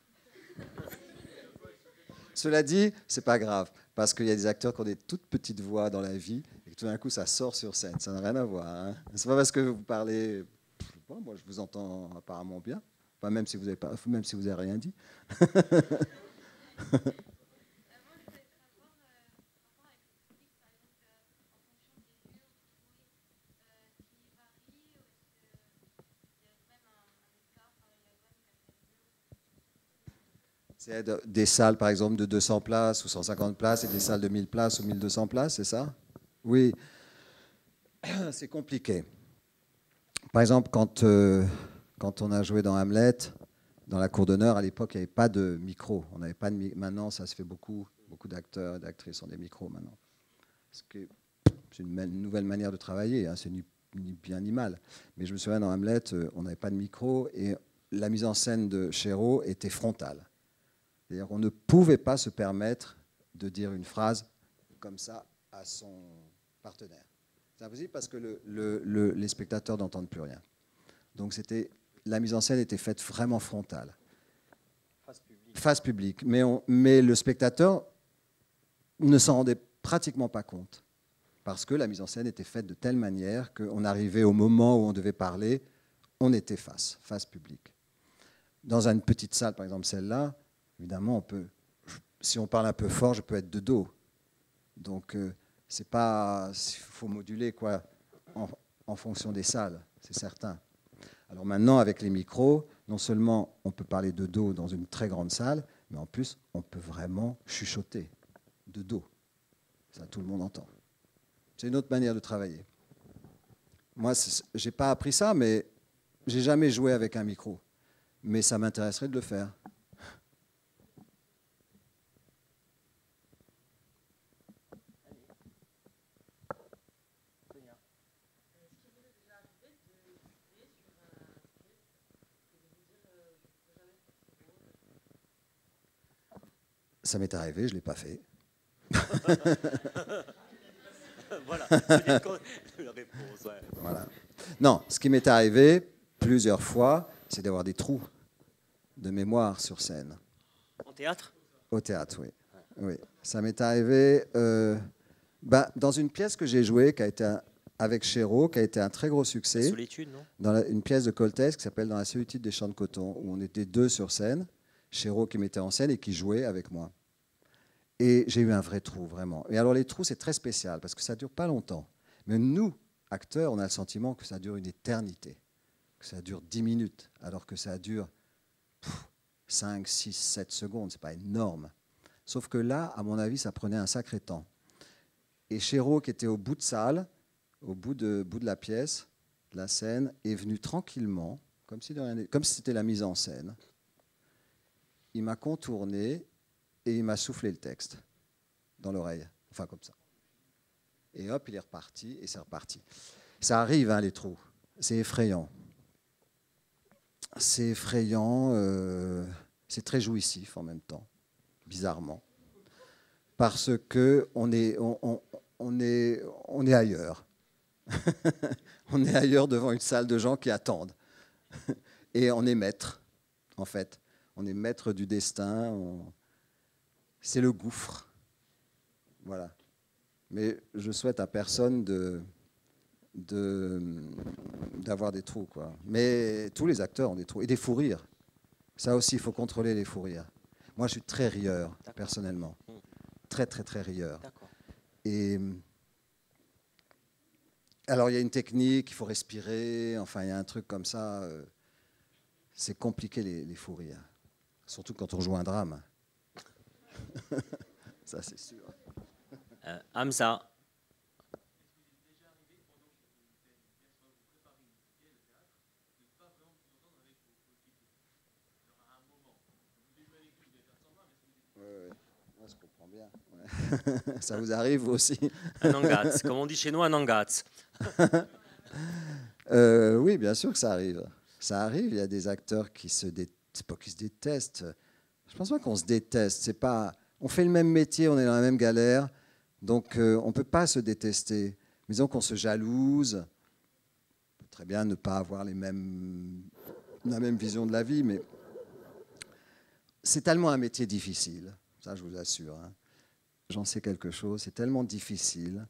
Cela dit, c'est pas grave, parce qu'il y a des acteurs qui ont des toutes petites voix dans la vie, et que tout d'un coup, ça sort sur scène. Ça n'a rien à voir. Hein. C'est pas parce que vous parlez... Bon, moi, je vous entends apparemment bien, enfin, même si vous n'avez rien dit. C'est des salles, par exemple, de 200 places ou 150 places et des salles de 1000 places ou 1200 places, c'est ça? Oui, c'est compliqué. Par exemple, quand on a joué dans Hamlet, dans la cour d'honneur, à l'époque, il n'y avait pas de micro. On n'avait pas de Maintenant, ça se fait beaucoup. Beaucoup d'acteurs et d'actrices ont des micros maintenant. C'est une nouvelle manière de travailler, hein, c'est ni bien ni mal. Mais je me souviens, dans Hamlet, on n'avait pas de micro et la mise en scène de Chéreau était frontale. C'est-à-dire qu'on ne pouvait pas se permettre de dire une phrase comme ça à son partenaire. C'est impossible parce que les spectateurs n'entendent plus rien. Donc la mise en scène était faite vraiment frontale. Face publique. Mais le spectateur ne s'en rendait pratiquement pas compte. Parce que la mise en scène était faite de telle manière qu'on arrivait au moment où on devait parler, on était face publique. Dans une petite salle, par exemple celle-là, évidemment, si on parle un peu fort, je peux être de dos. Donc, il faut moduler quoi, en fonction des salles, c'est certain. Alors maintenant, avec les micros, non seulement on peut parler de dos dans une très grande salle, Mais en plus, on peut vraiment chuchoter de dos. Ça, tout le monde entend. C'est une autre manière de travailler. Moi, je n'ai pas appris ça, mais j'ai jamais joué avec un micro. Mais ça m'intéresserait de le faire. Ça m'est arrivé, je ne l'ai pas fait. Voilà, c'est la réponse. Ouais. Voilà. Non, ce qui m'est arrivé plusieurs fois, c'est d'avoir des trous de mémoire sur scène. En théâtre? Au théâtre, oui. Oui. Ça m'est arrivé dans une pièce que j'ai jouée, qui a été avec Chéreau, qui a été un très gros succès. La solitude, non? Dans une pièce de Coltès qui s'appelle Dans la solitude des champs de coton, où on était 2 sur scène, Chéreau qui mettait en scène et qui jouait avec moi. Et j'ai eu un vrai trou, vraiment. Et alors les trous, c'est très spécial, parce que ça ne dure pas longtemps. Mais nous, acteurs, on a le sentiment que ça dure une éternité, que ça dure 10 minutes, alors que ça dure 5, 6, 7 secondes, c'est pas énorme. Sauf que là, à mon avis, ça prenait un sacré temps. Et Chéreau, qui était au bout de salle, au bout de la pièce, de la scène, est venu tranquillement, comme si c'était la mise en scène. Il m'a contourné et il m'a soufflé le texte dans l'oreille, enfin comme ça. Et hop, il est reparti et c'est reparti. Ça arrive, hein, les trous. C'est effrayant. C'est effrayant, c'est très jouissif en même temps, bizarrement. Parce qu'on est, on est ailleurs. On est ailleurs devant une salle de gens qui attendent. Et on est maître, en fait. On est maître du destin. C'est le gouffre. Voilà. Mais je souhaite à personne d'avoir des trous, quoi. Mais tous les acteurs ont des trous. Et des fous rires. Ça aussi, il faut contrôler les fous rires. Moi, je suis très rieur, personnellement. Très, très, très rieur. Et alors, il y a une technique, il faut respirer. Enfin, il y a un truc comme ça. C'est compliqué, les fous rires. Surtout quand on joue un drame. Ça, c'est sûr. Hamza. Je comprends bien. Ouais. Ça vous arrive vous aussi? Un angats, comme on dit chez nous, un angats. Oui, bien sûr que ça arrive. Ça arrive, il y a des acteurs qui se détestent. Je pense pas qu'on se déteste. C'est pas... On fait le même métier, on est dans la même galère, donc on ne peut pas se détester. Mais disons qu'on se jalouse. On peut très bien ne pas avoir la même vision de la vie, mais c'est tellement un métier difficile. Ça, je vous assure. Hein. J'en sais quelque chose. C'est tellement difficile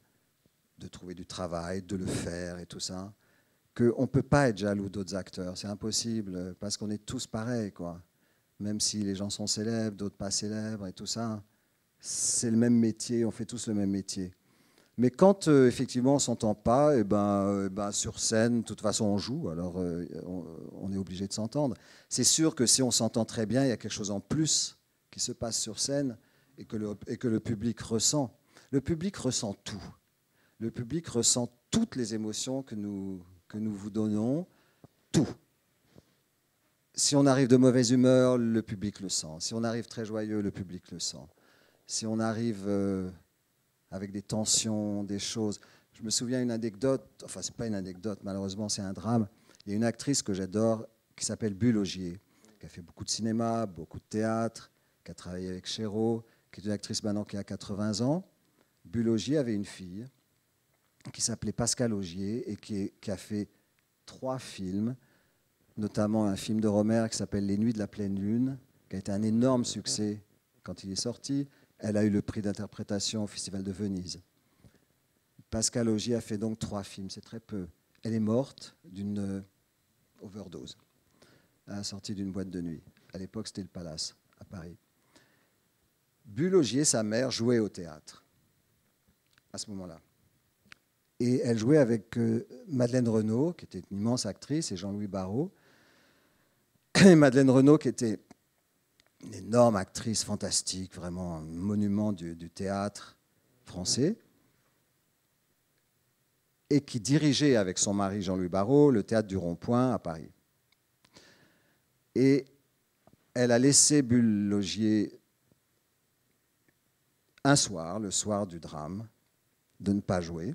de trouver du travail, de le faire et tout ça, qu'on ne peut pas être jaloux d'autres acteurs. C'est impossible, parce qu'on est tous pareils, quoi. Même si les gens sont célèbres, d'autres pas célèbres et tout ça. C'est le même métier, on fait tous le même métier. Mais quand, effectivement, on ne s'entend pas, sur scène, de toute façon, on joue, alors on est obligé de s'entendre. C'est sûr que si on s'entend très bien, il y a quelque chose en plus qui se passe sur scène et que le public ressent. Le public ressent tout. Le public ressent toutes les émotions que nous vous donnons, tout. Si on arrive de mauvaise humeur, le public le sent. Si on arrive très joyeux, le public le sent. Si on arrive avec des tensions, des choses... Je me souviens d'une anecdote, enfin, c'est pas une anecdote, malheureusement, c'est un drame. Il y a une actrice que j'adore qui s'appelle Bulle Ogier, qui a fait beaucoup de cinéma, beaucoup de théâtre, qui a travaillé avec Chéreau, qui est une actrice maintenant qui a 80 ans. Bulle Ogier avait une fille qui s'appelait Pascal Ogier et qui a fait 3 films, notamment un film de Romer qui s'appelle Les Nuits de la pleine lune, qui a été un énorme succès quand il est sorti. Elle a eu le prix d'interprétation au Festival de Venise. Pascal Ogier a fait donc 3 films, c'est très peu. Elle est morte d'une overdose à la sortie d'une boîte de nuit. À l'époque, c'était le Palace, à Paris. Bulle Ogier, sa mère, jouait au théâtre à ce moment-là. Et elle jouait avec Madeleine Renaud, qui était une immense actrice, et Jean-Louis Barrault. Et Madeleine Renaud, qui était une énorme actrice fantastique, vraiment un monument du théâtre français, et qui dirigeait avec son mari Jean-Louis Barrault le théâtre du Rond-Point à Paris. Et elle a laissé Bulle-Laugier un soir, le soir du drame, de ne pas jouer.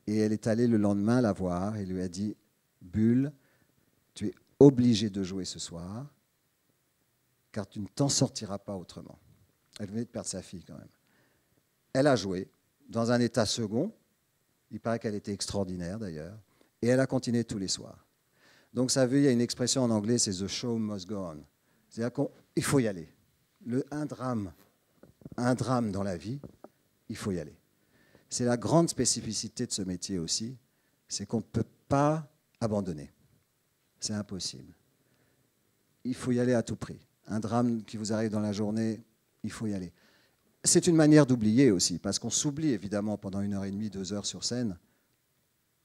Et elle est allée le lendemain la voir et lui a dit « Bulle, tu es obligé de jouer ce soir, car tu ne t'en sortiras pas autrement. » Elle venait de perdre sa fille quand même. Elle a joué dans un état second. Il paraît qu'elle était extraordinaire d'ailleurs. Et elle a continué tous les soirs. Donc ça veut, il y a une expression en anglais, c'est « the show must go on ». C'est-à-dire qu'il faut y aller. Un drame dans la vie, il faut y aller. C'est la grande spécificité de ce métier aussi, c'est qu'on ne peut pas abandonner. C'est impossible. Il faut y aller à tout prix. Un drame qui vous arrive dans la journée, il faut y aller. C'est une manière d'oublier aussi, parce qu'on s'oublie évidemment pendant 1h30, 2 heures sur scène.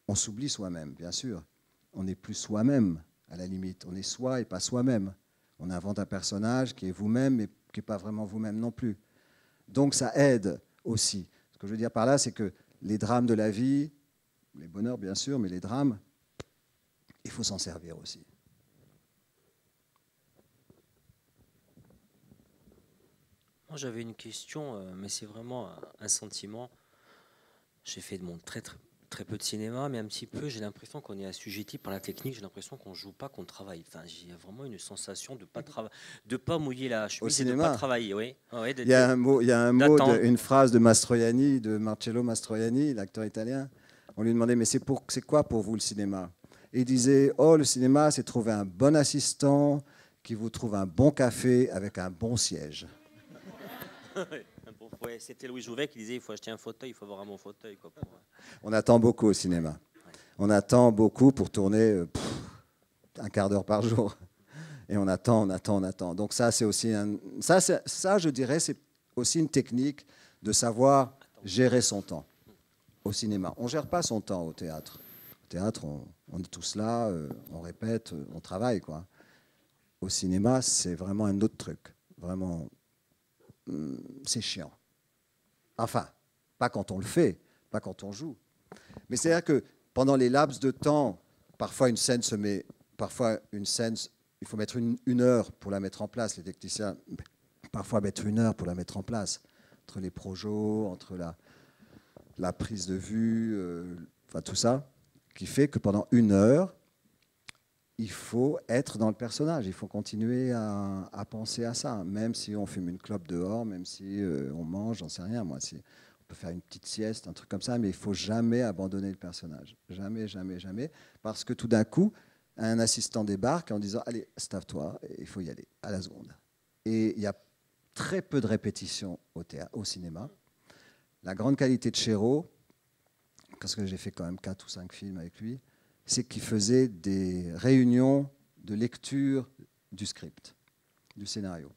On s'oublie soi-même, bien sûr. On n'est plus soi-même, à la limite. On est soi et pas soi-même. On invente un personnage qui est vous-même, mais qui n'est pas vraiment vous-même non plus. Donc ça aide aussi. Ce que je veux dire par là, c'est que les drames de la vie, les bonheurs bien sûr, mais les drames, il faut s'en servir aussi. Moi, j'avais une question, mais c'est vraiment un sentiment. J'ai fait de mon très peu de cinéma, mais un petit peu, j'ai l'impression qu'on est assujetti par la technique. J'ai l'impression qu'on ne joue pas, qu'on travaille. Enfin, j'ai vraiment une sensation de de pas mouiller la chemise et de ne pas travailler. Oui. Ouais, il y a un mot, une phrase de Mastroianni, de Marcello Mastroianni, l'acteur italien. On lui demandait, mais c'est quoi pour vous le cinéma? Et il disait, oh, le cinéma, c'est trouver un bon assistant qui vous trouve un bon café avec un bon siège. Ouais, c'était Louis Jouvet qui disait il faut acheter un fauteuil, il faut avoir un bon fauteuil. Quoi, On attend beaucoup au cinéma. Ouais. On attend beaucoup pour tourner un quart d'heure par jour. Et on attend. Donc ça, c'est aussi ça, je dirais, c'est aussi une technique de savoir gérer son temps au cinéma. On ne gère pas son temps au théâtre. Au théâtre, on est tous là, on répète, on travaille, quoi. Au cinéma, c'est vraiment un autre truc. Vraiment, c'est chiant. Enfin, pas quand on le fait, pas quand on joue. Mais c'est-à-dire que pendant les laps de temps, parfois une scène, il faut mettre une heure pour la mettre en place. Les techniciens, parfois, mettent 1 heure pour la mettre en place. Entre les projos, entre la prise de vue, enfin tout ça, qui fait que pendant 1 heure, il faut être dans le personnage. Il faut continuer à penser à ça, même si on fume une clope dehors, même si on mange, j'en sais rien, moi. On peut faire une petite sieste, un truc comme ça, mais il ne faut jamais abandonner le personnage. Jamais, jamais, jamais. Parce que tout d'un coup, un assistant débarque en disant « Allez, stave-toi, il faut y aller, à la seconde ». Et il y a très peu de répétitions au cinéma. La grande qualité de Chéreau, parce que j'ai fait quand même 4 ou 5 films avec lui, c'est qu'il faisait des réunions de lecture du script, du scénario,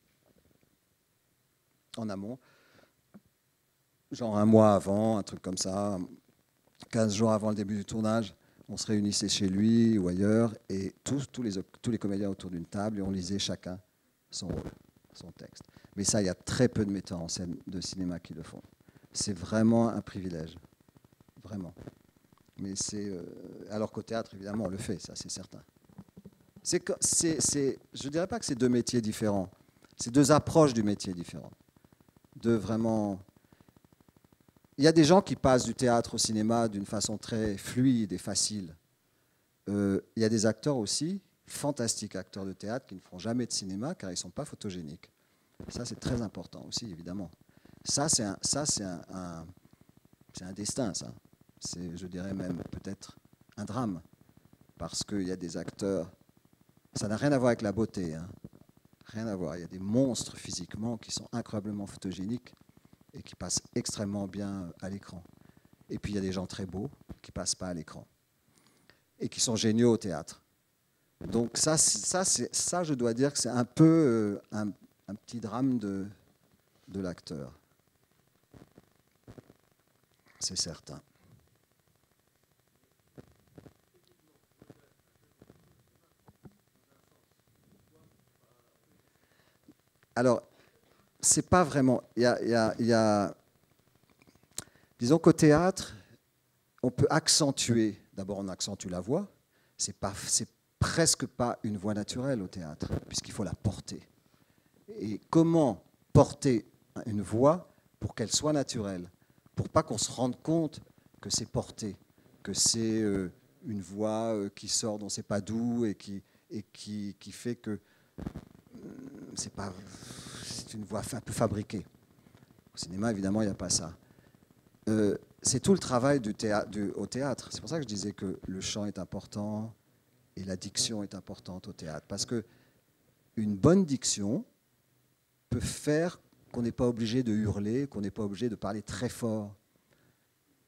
en amont. Genre 1 mois avant, un truc comme ça, 15 jours avant le début du tournage, on se réunissait chez lui ou ailleurs, et tous les comédiens autour d'une table, et on lisait chacun son rôle, son texte. Mais ça, il y a très peu de metteurs en scène de cinéma qui le font. C'est vraiment un privilège, vraiment. Mais alors qu'au théâtre, évidemment, on le fait, ça, c'est certain. Je ne dirais pas que c'est 2 métiers différents, c'est 2 approches du métier différentes. Il y a des gens qui passent du théâtre au cinéma d'une façon très fluide et facile. Il y a des acteurs aussi, fantastiques acteurs de théâtre, qui ne feront jamais de cinéma car ils ne sont pas photogéniques. Ça, c'est très important aussi, évidemment. Ça, c'est un destin, ça. C'est, je dirais même, peut-être un drame. Parce qu'il y a des acteurs... Ça n'a rien à voir avec la beauté, hein. Rien à voir. Il y a des monstres physiquement qui sont incroyablement photogéniques et qui passent extrêmement bien à l'écran. Et puis il y a des gens très beaux qui ne passent pas à l'écran et qui sont géniaux au théâtre. Donc ça je dois dire que c'est un peu un petit drame de l'acteur. C'est certain. Alors, c'est pas vraiment... Disons qu'au théâtre, on peut accentuer... D'abord, on accentue la voix. C'est presque pas une voix naturelle au théâtre, puisqu'il faut la porter. Et comment porter une voix pour qu'elle soit naturelle, pour pas qu'on se rende compte que c'est porté, que c'est une voix qui sort dont c'est pas d'où et qui fait que c'est une voix un peu fabriquée. Au cinéma, évidemment, il n'y a pas ça. C'est tout le travail au théâtre. C'est pour ça que je disais que le chant est important et la diction est importante au théâtre. Parce que une bonne diction peut faire qu'on n'est pas obligé de hurler, qu'on n'est pas obligé de parler très fort.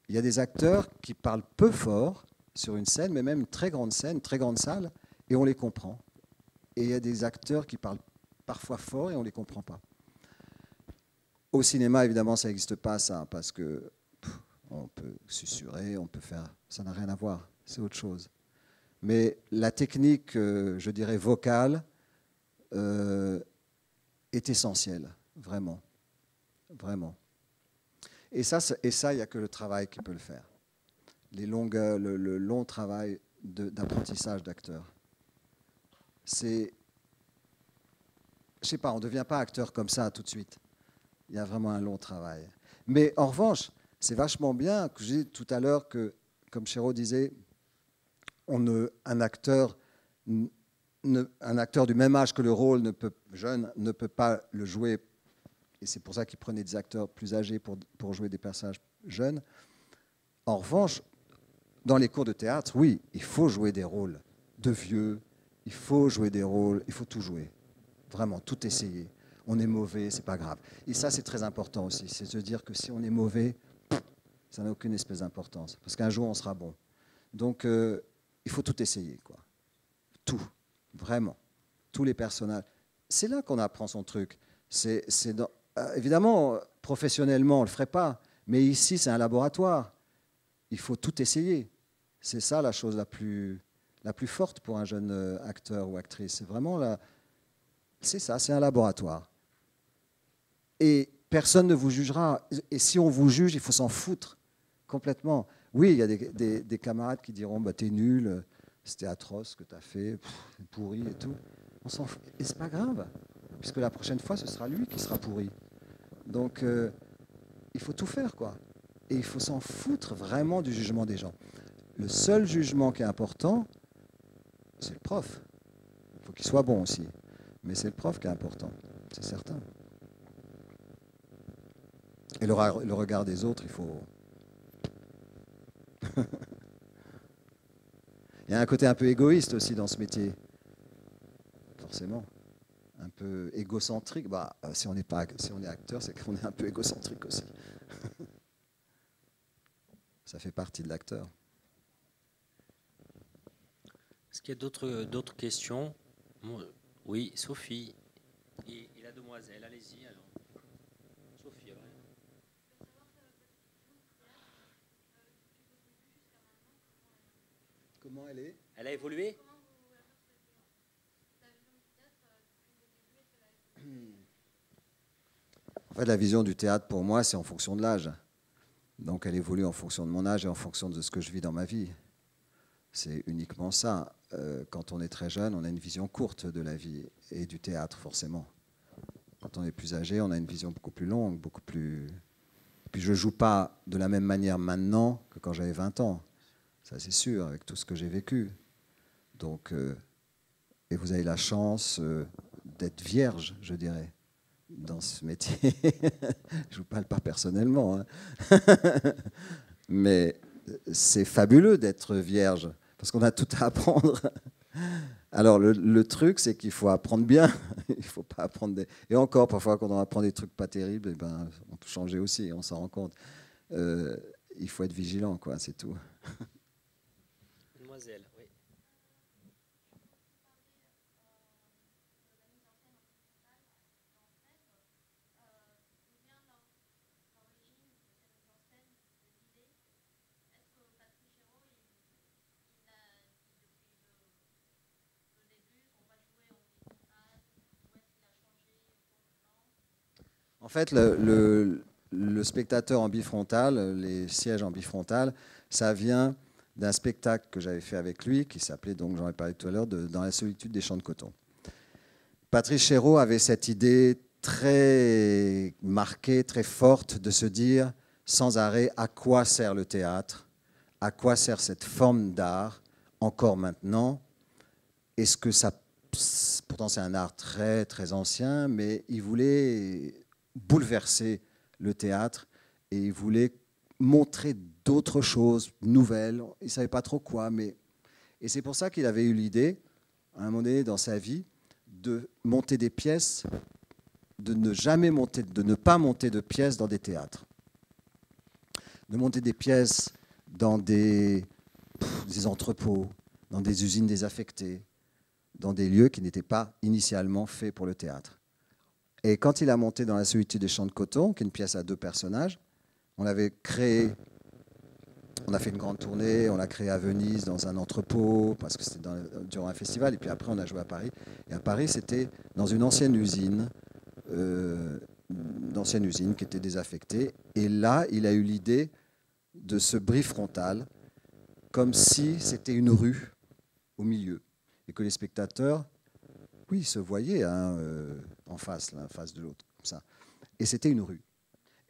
Il y a des acteurs qui parlent peu fort sur une scène, mais même une très grande scène, une très grande salle, et on les comprend. Et il y a des acteurs qui parlent parfois fort et on ne les comprend pas. Au cinéma, évidemment, ça n'existe pas, ça, parce que on peut susurrer, on peut faire... Ça n'a rien à voir, c'est autre chose. Mais la technique, je dirais, vocale, est essentielle, vraiment. Vraiment. Et ça, il n'y a que le travail qui peut le faire. Le long travail d'apprentissage d'acteur. C'est... Je ne sais pas, on ne devient pas acteur comme ça tout de suite. Il y a vraiment un long travail. Mais en revanche, c'est vachement bien, que j'ai dit tout à l'heure que, comme Chéreau disait, un acteur du même âge que le rôle jeune ne peut pas le jouer. Et c'est pour ça qu'il prenait des acteurs plus âgés pour jouer des personnages jeunes. En revanche, dans les cours de théâtre, oui, il faut jouer des rôles de vieux, il faut jouer des rôles, il faut tout jouer. Vraiment, tout essayer. On est mauvais, c'est pas grave. Et ça, c'est très important aussi. C'est de se dire que si on est mauvais, ça n'a aucune espèce d'importance. Parce qu'un jour, on sera bon. Donc, il faut tout essayer, quoi. Tout, vraiment. Tous les personnages. C'est là qu'on apprend son truc. Évidemment, professionnellement, on ne le ferait pas. Mais ici, c'est un laboratoire. Il faut tout essayer. C'est ça la chose la plus forte pour un jeune acteur ou actrice. C'est vraiment c'est ça, c'est un laboratoire. Et personne ne vous jugera. Et si on vous juge, il faut s'en foutre complètement. Oui, il y a des camarades qui diront bah, t'es nul, c'était atroce ce que tu as fait, pourri et tout. On s'en fout. Et c'est pas grave, puisque la prochaine fois, ce sera lui qui sera pourri. Donc, il faut tout faire, quoi. Et il faut s'en foutre vraiment du jugement des gens. Le seul jugement qui est important, c'est le prof. Il faut qu'il soit bon aussi. Mais c'est le prof qui est important, c'est certain. Et le regard des autres, il faut... Il y a un côté un peu égoïste aussi dans ce métier. Forcément. Un peu égocentrique. Bah, si on est acteur, c'est qu'on est un peu égocentrique aussi. Ça fait partie de l'acteur. Est-ce qu'il y a d'autres questions? Oui, Sophie. Et la demoiselle, allez-y alors. Sophie, alors. Comment elle est? Elle a évolué? En fait, la vision du théâtre, pour moi, c'est en fonction de l'âge. Donc, elle évolue en fonction de mon âge et en fonction de ce que je vis dans ma vie. C'est uniquement ça. Quand on est très jeune, on a une vision courte de la vie et du théâtre, forcément. Quand on est plus âgé, on a une vision beaucoup plus longue, beaucoup plus... Puis je ne joue pas de la même manière maintenant que quand j'avais 20 ans. Ça, c'est sûr, avec tout ce que j'ai vécu. Donc, et vous avez la chance d'être vierge, je dirais, dans ce métier. Je ne vous parle pas personnellement, hein. Mais c'est fabuleux d'être vierge, parce qu'on a tout à apprendre. Alors, le truc, c'est qu'il faut apprendre bien. Il faut pas apprendre Et encore, parfois, quand on apprend des trucs pas terribles, eh ben, on peut changer aussi, on s'en rend compte. Il faut être vigilant, quoi, c'est tout. Mademoiselle, oui. En fait, le spectateur en bifrontal, les sièges en bifrontal, ça vient d'un spectacle que j'avais fait avec lui, qui s'appelait, donc j'en ai parlé tout à l'heure, Dans la solitude des champs de coton. Patrice Chéreau avait cette idée très marquée, très forte, de se dire sans arrêt à quoi sert le théâtre, à quoi sert cette forme d'art encore maintenant. Est-ce que ça, pourtant c'est un art très très ancien, mais il voulait bouleverser le théâtre et il voulait montrer d'autres choses nouvelles. Il ne savait pas trop quoi, mais et c'est pour ça qu'il avait eu l'idée, à un moment donné dans sa vie, de monter des pièces, de ne pas monter de pièces dans des théâtres, de monter des pièces dans des entrepôts, dans des usines désaffectées, dans des lieux qui n'étaient pas initialement faits pour le théâtre. Et quand il a monté Dans la solitude des champs de coton, qui est une pièce à 2 personnages, on l'avait créé, on a fait une grande tournée, on l'a créé à Venise dans un entrepôt, parce que c'était durant un festival, et puis après on a joué à Paris. Et à Paris, c'était dans une ancienne usine qui était désaffectée. Et là, il a eu l'idée de ce bris frontal, comme si c'était une rue au milieu, et que les spectateurs, oui, se voyaient en face, l'un en face de l'autre, comme ça. Et c'était une rue.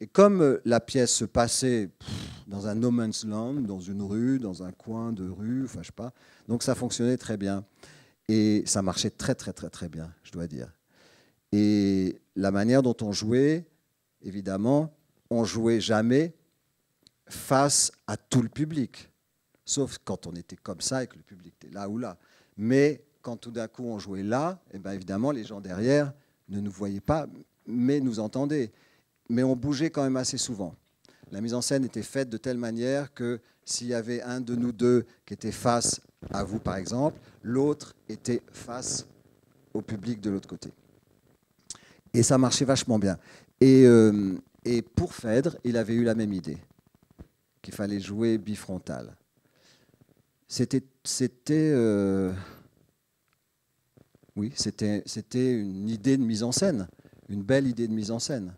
Et comme la pièce se passait dans un no man's land, dans une rue, dans un coin de rue, enfin je sais pas, donc ça fonctionnait très bien. Et ça marchait très très très très bien, je dois dire. Et la manière dont on jouait, évidemment, on jouait jamais face à tout le public, sauf quand on était comme ça et que le public était là ou là. Mais quand tout d'un coup on jouait là, et bien évidemment les gens derrière ne nous voyaient pas, mais nous entendaient. Mais on bougeait quand même assez souvent. La mise en scène était faite de telle manière que s'il y avait un de nous deux qui était face à vous, par exemple, l'autre était face au public de l'autre côté. Et ça marchait vachement bien. Et pour Phèdre, il avait eu la même idée, qu'il fallait jouer bifrontal. C'était une idée de mise en scène, une belle idée de mise en scène.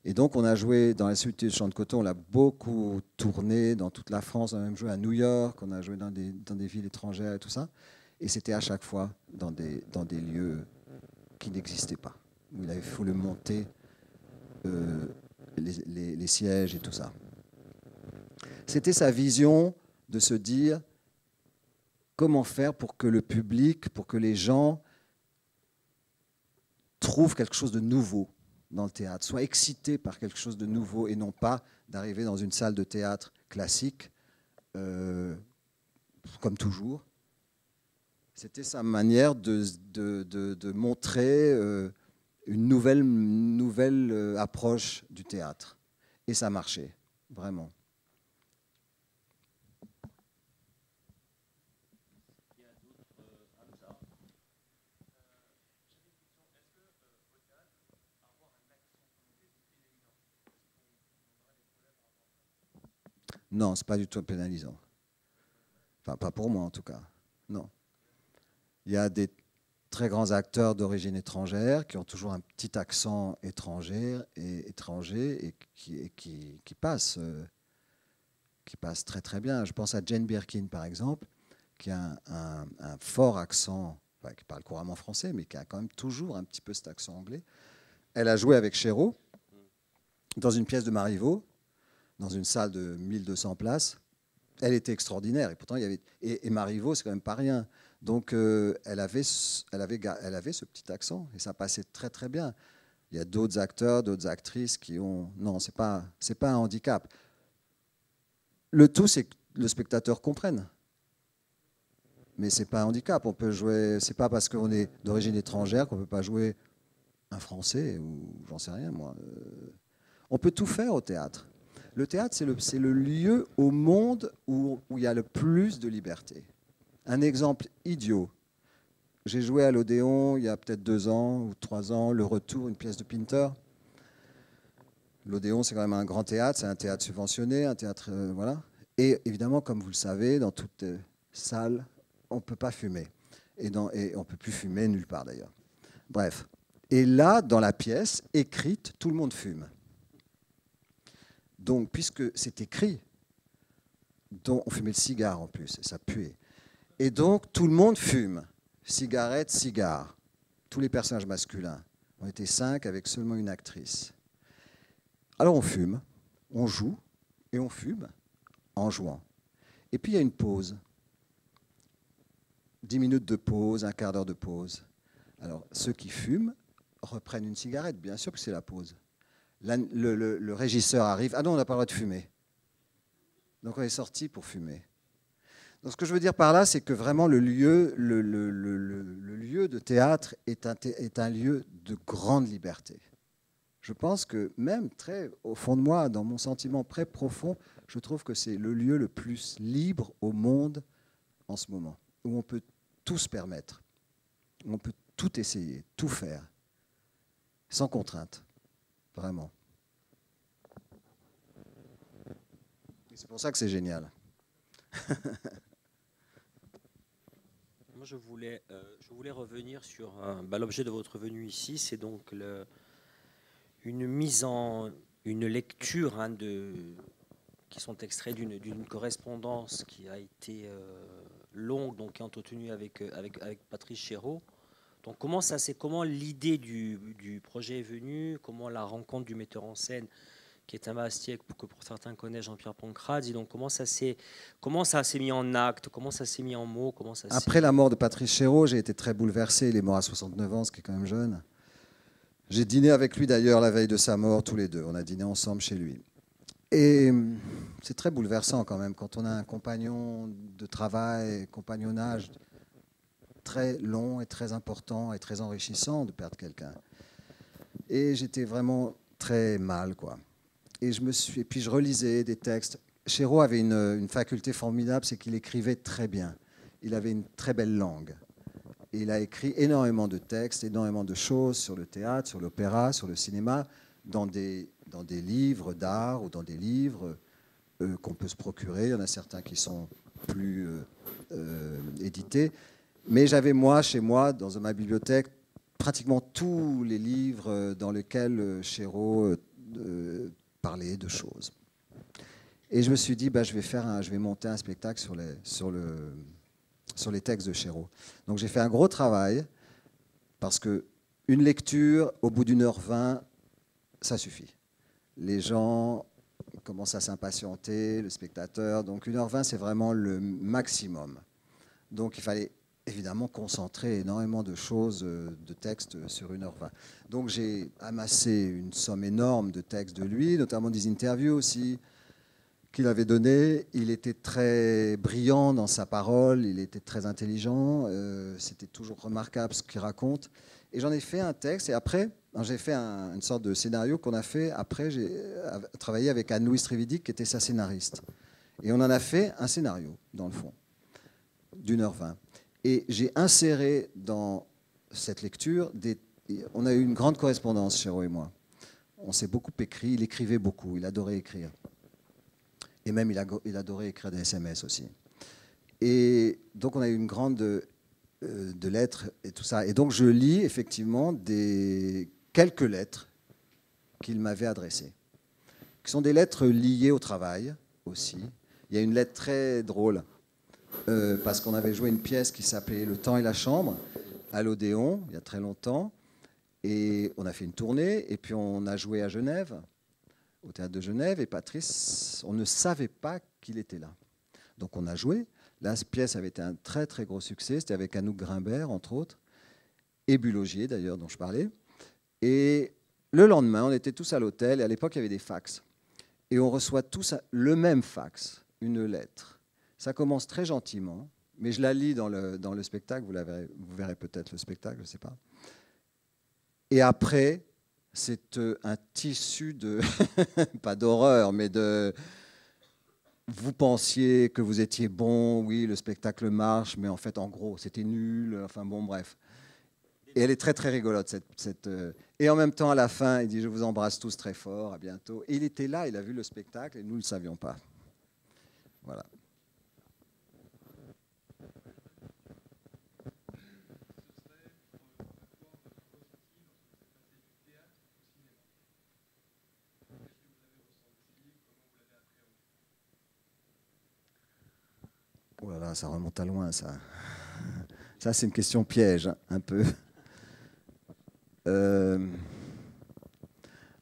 Et donc on a joué dans la solitude des champs de coton, on l'a beaucoup tourné dans toute la France, on a même joué à New York, on a joué dans des villes étrangères et tout ça. Et c'était à chaque fois dans des lieux qui n'existaient pas, où il avait fallu monter les sièges et tout ça. C'était sa vision de se dire comment faire pour que le public, pour que les gens trouvent quelque chose de nouveau dans le théâtre, soient excités par quelque chose de nouveau et non pas d'arriver dans une salle de théâtre classique, comme toujours. C'était sa manière de montrer une nouvelle approche du théâtre. Et ça marchait, vraiment. Non, ce n'est pas du tout pénalisant. Enfin, pas pour moi en tout cas. Non. Il y a des très grands acteurs d'origine étrangère qui ont toujours un petit accent étranger et qui passent très très bien. Je pense à Jane Birkin par exemple, qui a un fort accent, enfin, qui parle couramment français, mais qui a quand même toujours un petit peu cet accent anglais. Elle a joué avec Chéreau dans une pièce de Marivaux, dans une salle de 1200 places. Elle était extraordinaire. Et pourtant, il y avait et Marivaux, c'est quand même pas rien. Donc, elle avait ce petit accent et ça passait très très bien. Il y a d'autres acteurs, d'autres actrices qui ont. Non, c'est pas un handicap. Le tout, c'est que le spectateur comprenne. Mais c'est pas un handicap. On peut jouer. C'est pas parce qu'on est d'origine étrangère qu'on peut pas jouer un Français ou j'en sais rien moi. On peut tout faire au théâtre. Le théâtre, c'est le lieu au monde où il y a le plus de liberté. Un exemple idiot. J'ai joué à l'Odéon il y a peut-être 2 ans ou 3 ans, Le Retour, une pièce de Pinter. L'Odéon, c'est quand même un grand théâtre, c'est un théâtre subventionné, un théâtre... voilà. Et évidemment, comme vous le savez, dans toute salle, on ne peut pas fumer. Et on ne peut plus fumer nulle part d'ailleurs. Bref. Et là, dans la pièce, écrite, tout le monde fume. Donc, puisque c'est écrit, donc on fumait le cigare en plus, et ça puait. Et donc, tout le monde fume. Cigarette, cigare. Tous les personnages masculins. On était 5 avec seulement une actrice. Alors on fume, on joue, et on fume en jouant. Et puis il y a une pause. 10 minutes de pause, un quart d'heure de pause. Alors, ceux qui fument reprennent une cigarette, bien sûr que c'est la pause. Le régisseur arrive. Ah non, on n'a pas le droit de fumer. Donc on est sorti pour fumer. Donc ce que je veux dire par là, c'est que vraiment le lieu de théâtre est un lieu de grande liberté. Je pense que même très au fond de moi, dans mon sentiment très profond, je trouve que c'est le lieu le plus libre au monde en ce moment, où on peut tout se permettre, où on peut tout essayer, tout faire, sans contrainte, vraiment. Et c'est pour ça que c'est génial. Moi, je voulais revenir sur l'objet de votre venue ici, c'est donc une lecture qui sont extraits d'une correspondance qui a été longue, donc qui est entretenue avec Patrice Chéreau. Donc comment l'idée du projet est venue, comment la rencontre du metteur en scène, qui est un Astier, que pour certains connaissent, Jean-Pierre Pancraz, et donc comment ça s'est mis en acte, comment ça s'est mis en mots, Après la mort de Patrice Chéreau, j'ai été très bouleversé. Il est mort à 69 ans, ce qui est quand même jeune. J'ai dîné avec lui d'ailleurs la veille de sa mort, tous les deux. On a dîné ensemble chez lui. Et c'est très bouleversant quand même quand on a un compagnon de travail, compagnonnage très long et très important et très enrichissant de perdre quelqu'un. Et j'étais vraiment très mal, quoi. Et puis je relisais des textes. Chéreau avait une faculté formidable, c'est qu'il écrivait très bien. Il avait une très belle langue. Et il a écrit énormément de textes, énormément de choses sur le théâtre, sur l'opéra, sur le cinéma, dans des livres d'art ou dans des livres qu'on peut se procurer. Il y en a certains qui sont plus édités. Mais j'avais, moi, chez moi, dans ma bibliothèque, pratiquement tous les livres dans lesquels Chéreau parlait de choses. Et je me suis dit, je vais monter un spectacle sur les textes de Chéreau. Donc j'ai fait un gros travail, parce qu'une lecture, au bout d'1h20, ça suffit. Les gens commencent à s'impatienter, le spectateur. Donc 1h20, c'est vraiment le maximum. Donc il fallait évidemment concentrer énormément de choses, de textes sur 1h20. Donc j'ai amassé une somme énorme de textes de lui, notamment des interviews aussi qu'il avait données. Il était très brillant dans sa parole, il était très intelligent, c'était toujours remarquable ce qu'il raconte. Et j'en ai fait un texte, et après, j'ai fait une sorte de scénario qu'on a fait. Après, j'ai travaillé avec Anne-Louise Trévidic, qui était sa scénariste. Et on en a fait un scénario, dans le fond, d'1h20. Et j'ai inséré dans cette lecture, on a eu une grande correspondance, Chéreau et moi. On s'est beaucoup écrit, il écrivait beaucoup, il adorait écrire. Et même, il adorait écrire des SMS aussi. Et donc, on a eu une grande de lettres et tout ça. Et donc, je lis effectivement quelques lettres qu'il m'avait adressées, qui sont des lettres liées au travail aussi. Il y a une lettre très drôle, parce qu'on avait joué une pièce qui s'appelait Le temps et la chambre à l'Odéon, il y a très longtemps. Et on a fait une tournée, et puis on a joué à Genève, au théâtre de Genève, et Patrice, on ne savait pas qu'il était là. Donc on a joué. La pièce avait été un très très gros succès. C'était avec Anouk Grimbert, entre autres, et Bulogier d'ailleurs, dont je parlais. Et le lendemain, on était tous à l'hôtel, et à l'époque, il y avait des fax. Et on reçoit tous le même fax, une lettre. Ça commence très gentiment, mais je la lis dans le spectacle. Vous verrez peut-être le spectacle, je ne sais pas. Et après, c'est un tissu de, pas d'horreur, mais de... Vous pensiez que vous étiez bon, oui, le spectacle marche, mais en fait, en gros, c'était nul, enfin bon, bref. Et elle est très, très rigolote, Et en même temps, à la fin, il dit « Je vous embrasse tous très fort, à bientôt ». Et il était là, il a vu le spectacle, et nous ne le savions pas. Voilà. Oh là là, ça remonte à loin, ça. Ça, c'est une question piège, hein, un peu. Euh,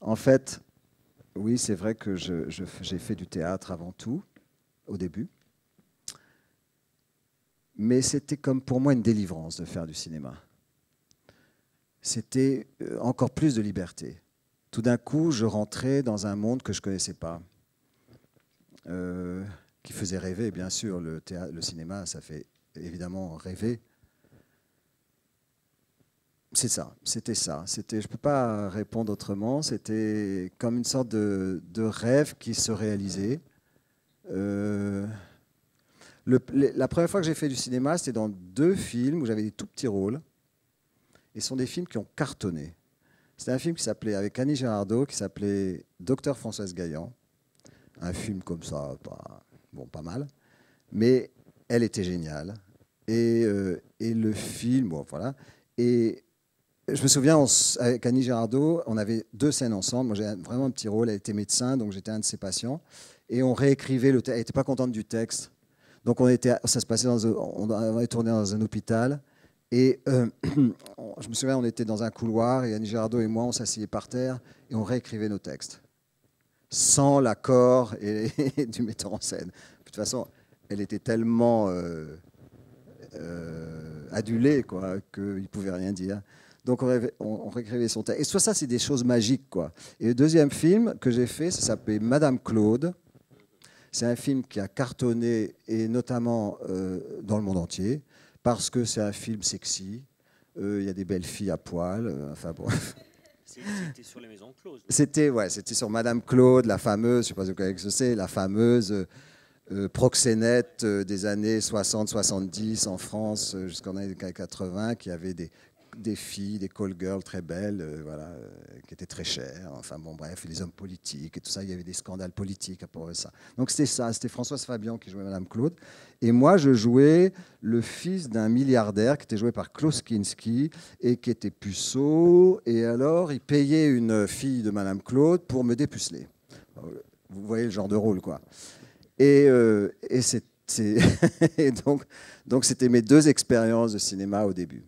En fait, oui, c'est vrai que j'ai fait du théâtre avant tout, au début. Mais c'était comme pour moi une délivrance de faire du cinéma. C'était encore plus de liberté. Tout d'un coup, je rentrais dans un monde que je ne connaissais pas, qui faisait rêver, bien sûr. Le cinéma, ça fait évidemment rêver. C'est ça, c'était ça. Je ne peux pas répondre autrement. C'était comme une sorte de rêve qui se réalisait. Euh, la première fois que j'ai fait du cinéma, c'était dans 2 films où j'avais des tout petits rôles. Et ce sont des films qui ont cartonné. C'était un film qui s'appelait, avec Annie Girardot, qui s'appelait Docteur Françoise Gaillan. Un film comme ça, pas mal. Mais elle était géniale. Et le film, bon, voilà. Et je me souviens, avec Annie Girardot, on avait 2 scènes ensemble. Moi, j'ai vraiment un petit rôle. Elle était médecin, donc j'étais un de ses patients. Et on réécrivait le texte. Elle n'était pas contente du texte. Donc ça se passait on avait tourné dans un hôpital. Et je me souviens, on était dans un couloir et Annie Girardot et moi, on s'asseyait par terre et on réécrivait nos textes. Sans l'accord du metteur en scène. De toute façon, elle était tellement adulée qu'il ne pouvait rien dire. Donc on réécrivait son texte. Et soit ça, c'est des choses magiques, quoi. Et le deuxième film que j'ai fait, ça s'appelait Madame Claude. C'est un film qui a cartonné, et notamment dans le monde entier, parce que c'est un film sexy. Il y a des belles filles à poil. Enfin bon. C'était sur les maisons closes. C'était sur Madame Claude, la fameuse, je ne sais pas si vous connaissez ce que c'est, la fameuse proxénète des années 60-70 en France jusqu'en années 80, qui avait des filles, des call girls très belles, voilà, qui étaient très chères. Enfin bon, bref, et les hommes politiques et tout ça. Il y avait des scandales politiques à propos de ça. Donc c'était ça. C'était Françoise Fabian qui jouait Madame Claude. Et moi, je jouais le fils d'un milliardaire qui était joué par Klaus Kinski et qui était puceau. Et alors, il payait une fille de Madame Claude pour me dépuceler. Vous voyez le genre de rôle, quoi. Et et donc c'était mes 2 expériences de cinéma au début.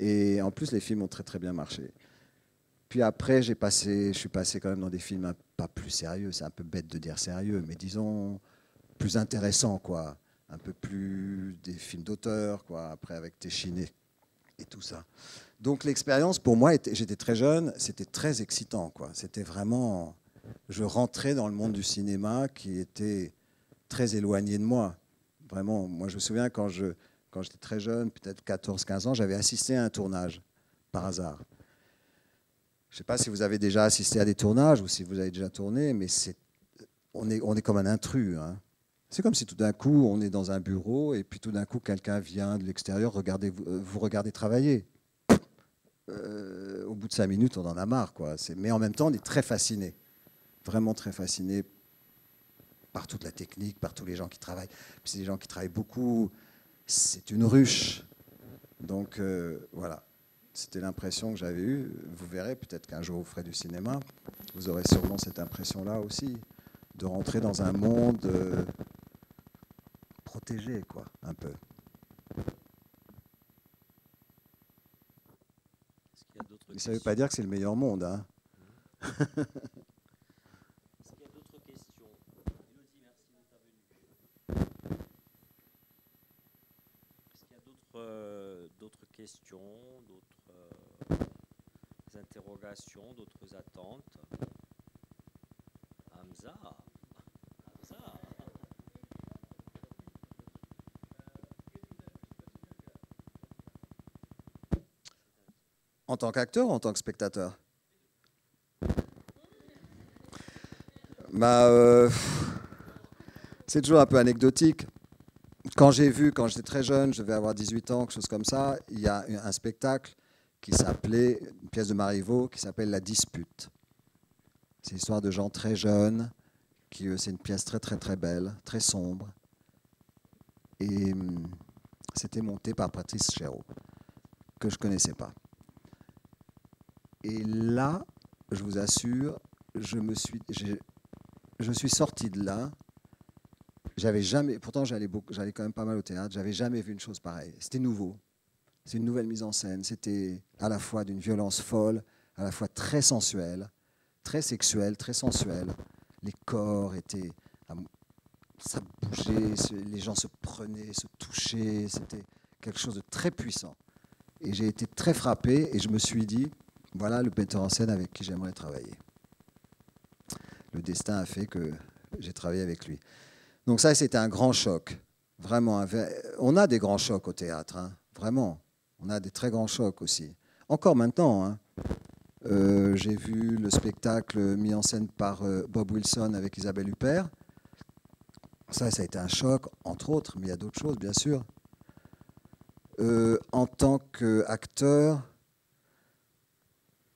Et en plus, les films ont très très bien marché. Puis après, je suis passé quand même dans des films pas plus sérieux. C'est un peu bête de dire sérieux, mais disons plus intéressants, quoi. Un peu plus des films d'auteur, quoi. Après, avec Téchiné et tout ça. Donc l'expérience, pour moi, j'étais très jeune, c'était très excitant, quoi. C'était vraiment... Je rentrais dans le monde du cinéma qui était très éloigné de moi. Vraiment, moi, je me souviens quand j'étais très jeune, peut-être 14-15 ans, j'avais assisté à un tournage, par hasard. Je ne sais pas si vous avez déjà assisté à des tournages ou si vous avez déjà tourné, mais on est comme un intrus, hein. C'est comme si tout d'un coup, on est dans un bureau et puis tout d'un coup, quelqu'un vient de l'extérieur vous regarder travailler. Au bout de 5 minutes, on en a marre, quoi. Mais en même temps, on est très fasciné, vraiment très fasciné par toute la technique, par tous les gens qui travaillent. Puis c'est des gens qui travaillent beaucoup. C'est une ruche. Donc voilà, c'était l'impression que j'avais eue. Vous verrez, peut-être qu'un jour vous ferez du cinéma. Vous aurez sûrement cette impression-là aussi, de rentrer dans un monde protégé, quoi, un peu. Et ça ne veut pas dire que c'est le meilleur monde, hein. Est-ce qu'il y a d'autres questions? Elodie, merci d'être venue. Est-ce qu'il y a d'autres questions, d'autres interrogations, d'autres attentes? Hamza. Hamza. En tant qu'acteur ou en tant que spectateur? C'est toujours un peu anecdotique. Quand j'étais très jeune, je devais avoir 18 ans, quelque chose comme ça, il y a un spectacle qui s'appelait, une pièce de Marivaux, qui s'appelle La Dispute. C'est l'histoire de gens très jeunes, c'est une pièce très très très belle, très sombre. Et c'était monté par Patrice Chéreau, que je ne connaissais pas. Et là, je vous assure, je suis sorti de là. J'avais jamais, pourtant j'allais quand même pas mal au théâtre, j'avais jamais vu une chose pareille. C'était nouveau. C'est une nouvelle mise en scène. C'était à la fois d'une violence folle, à la fois très sensuelle, très sexuelle, très sensuelle. Les corps étaient, ça bougeait, les gens se prenaient, se touchaient. C'était quelque chose de très puissant. Et j'ai été très frappé et je me suis dit, voilà le metteur en scène avec qui j'aimerais travailler. Le destin a fait que j'ai travaillé avec lui. Donc ça, c'était un grand choc. Vraiment, on a des grands chocs au théâtre, hein, vraiment. On a des très grands chocs aussi. Encore maintenant, hein. J'ai vu le spectacle mis en scène par Bob Wilson avec Isabelle Huppert. Ça a été un choc, entre autres, mais il y a d'autres choses, bien sûr. En tant qu'acteur,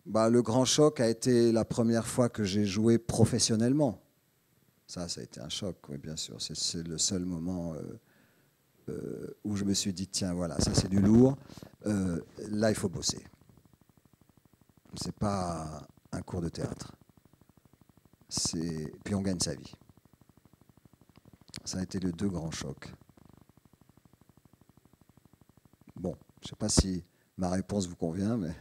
le grand choc a été la première fois que j'ai joué professionnellement. Ça a été un choc, oui, bien sûr. C'est le seul moment où je me suis dit, tiens, voilà, ça c'est du lourd. Là, il faut bosser. C'est pas un cours de théâtre. Puis on gagne sa vie. Ça a été les deux grands chocs. Bon, je ne sais pas si ma réponse vous convient, mais...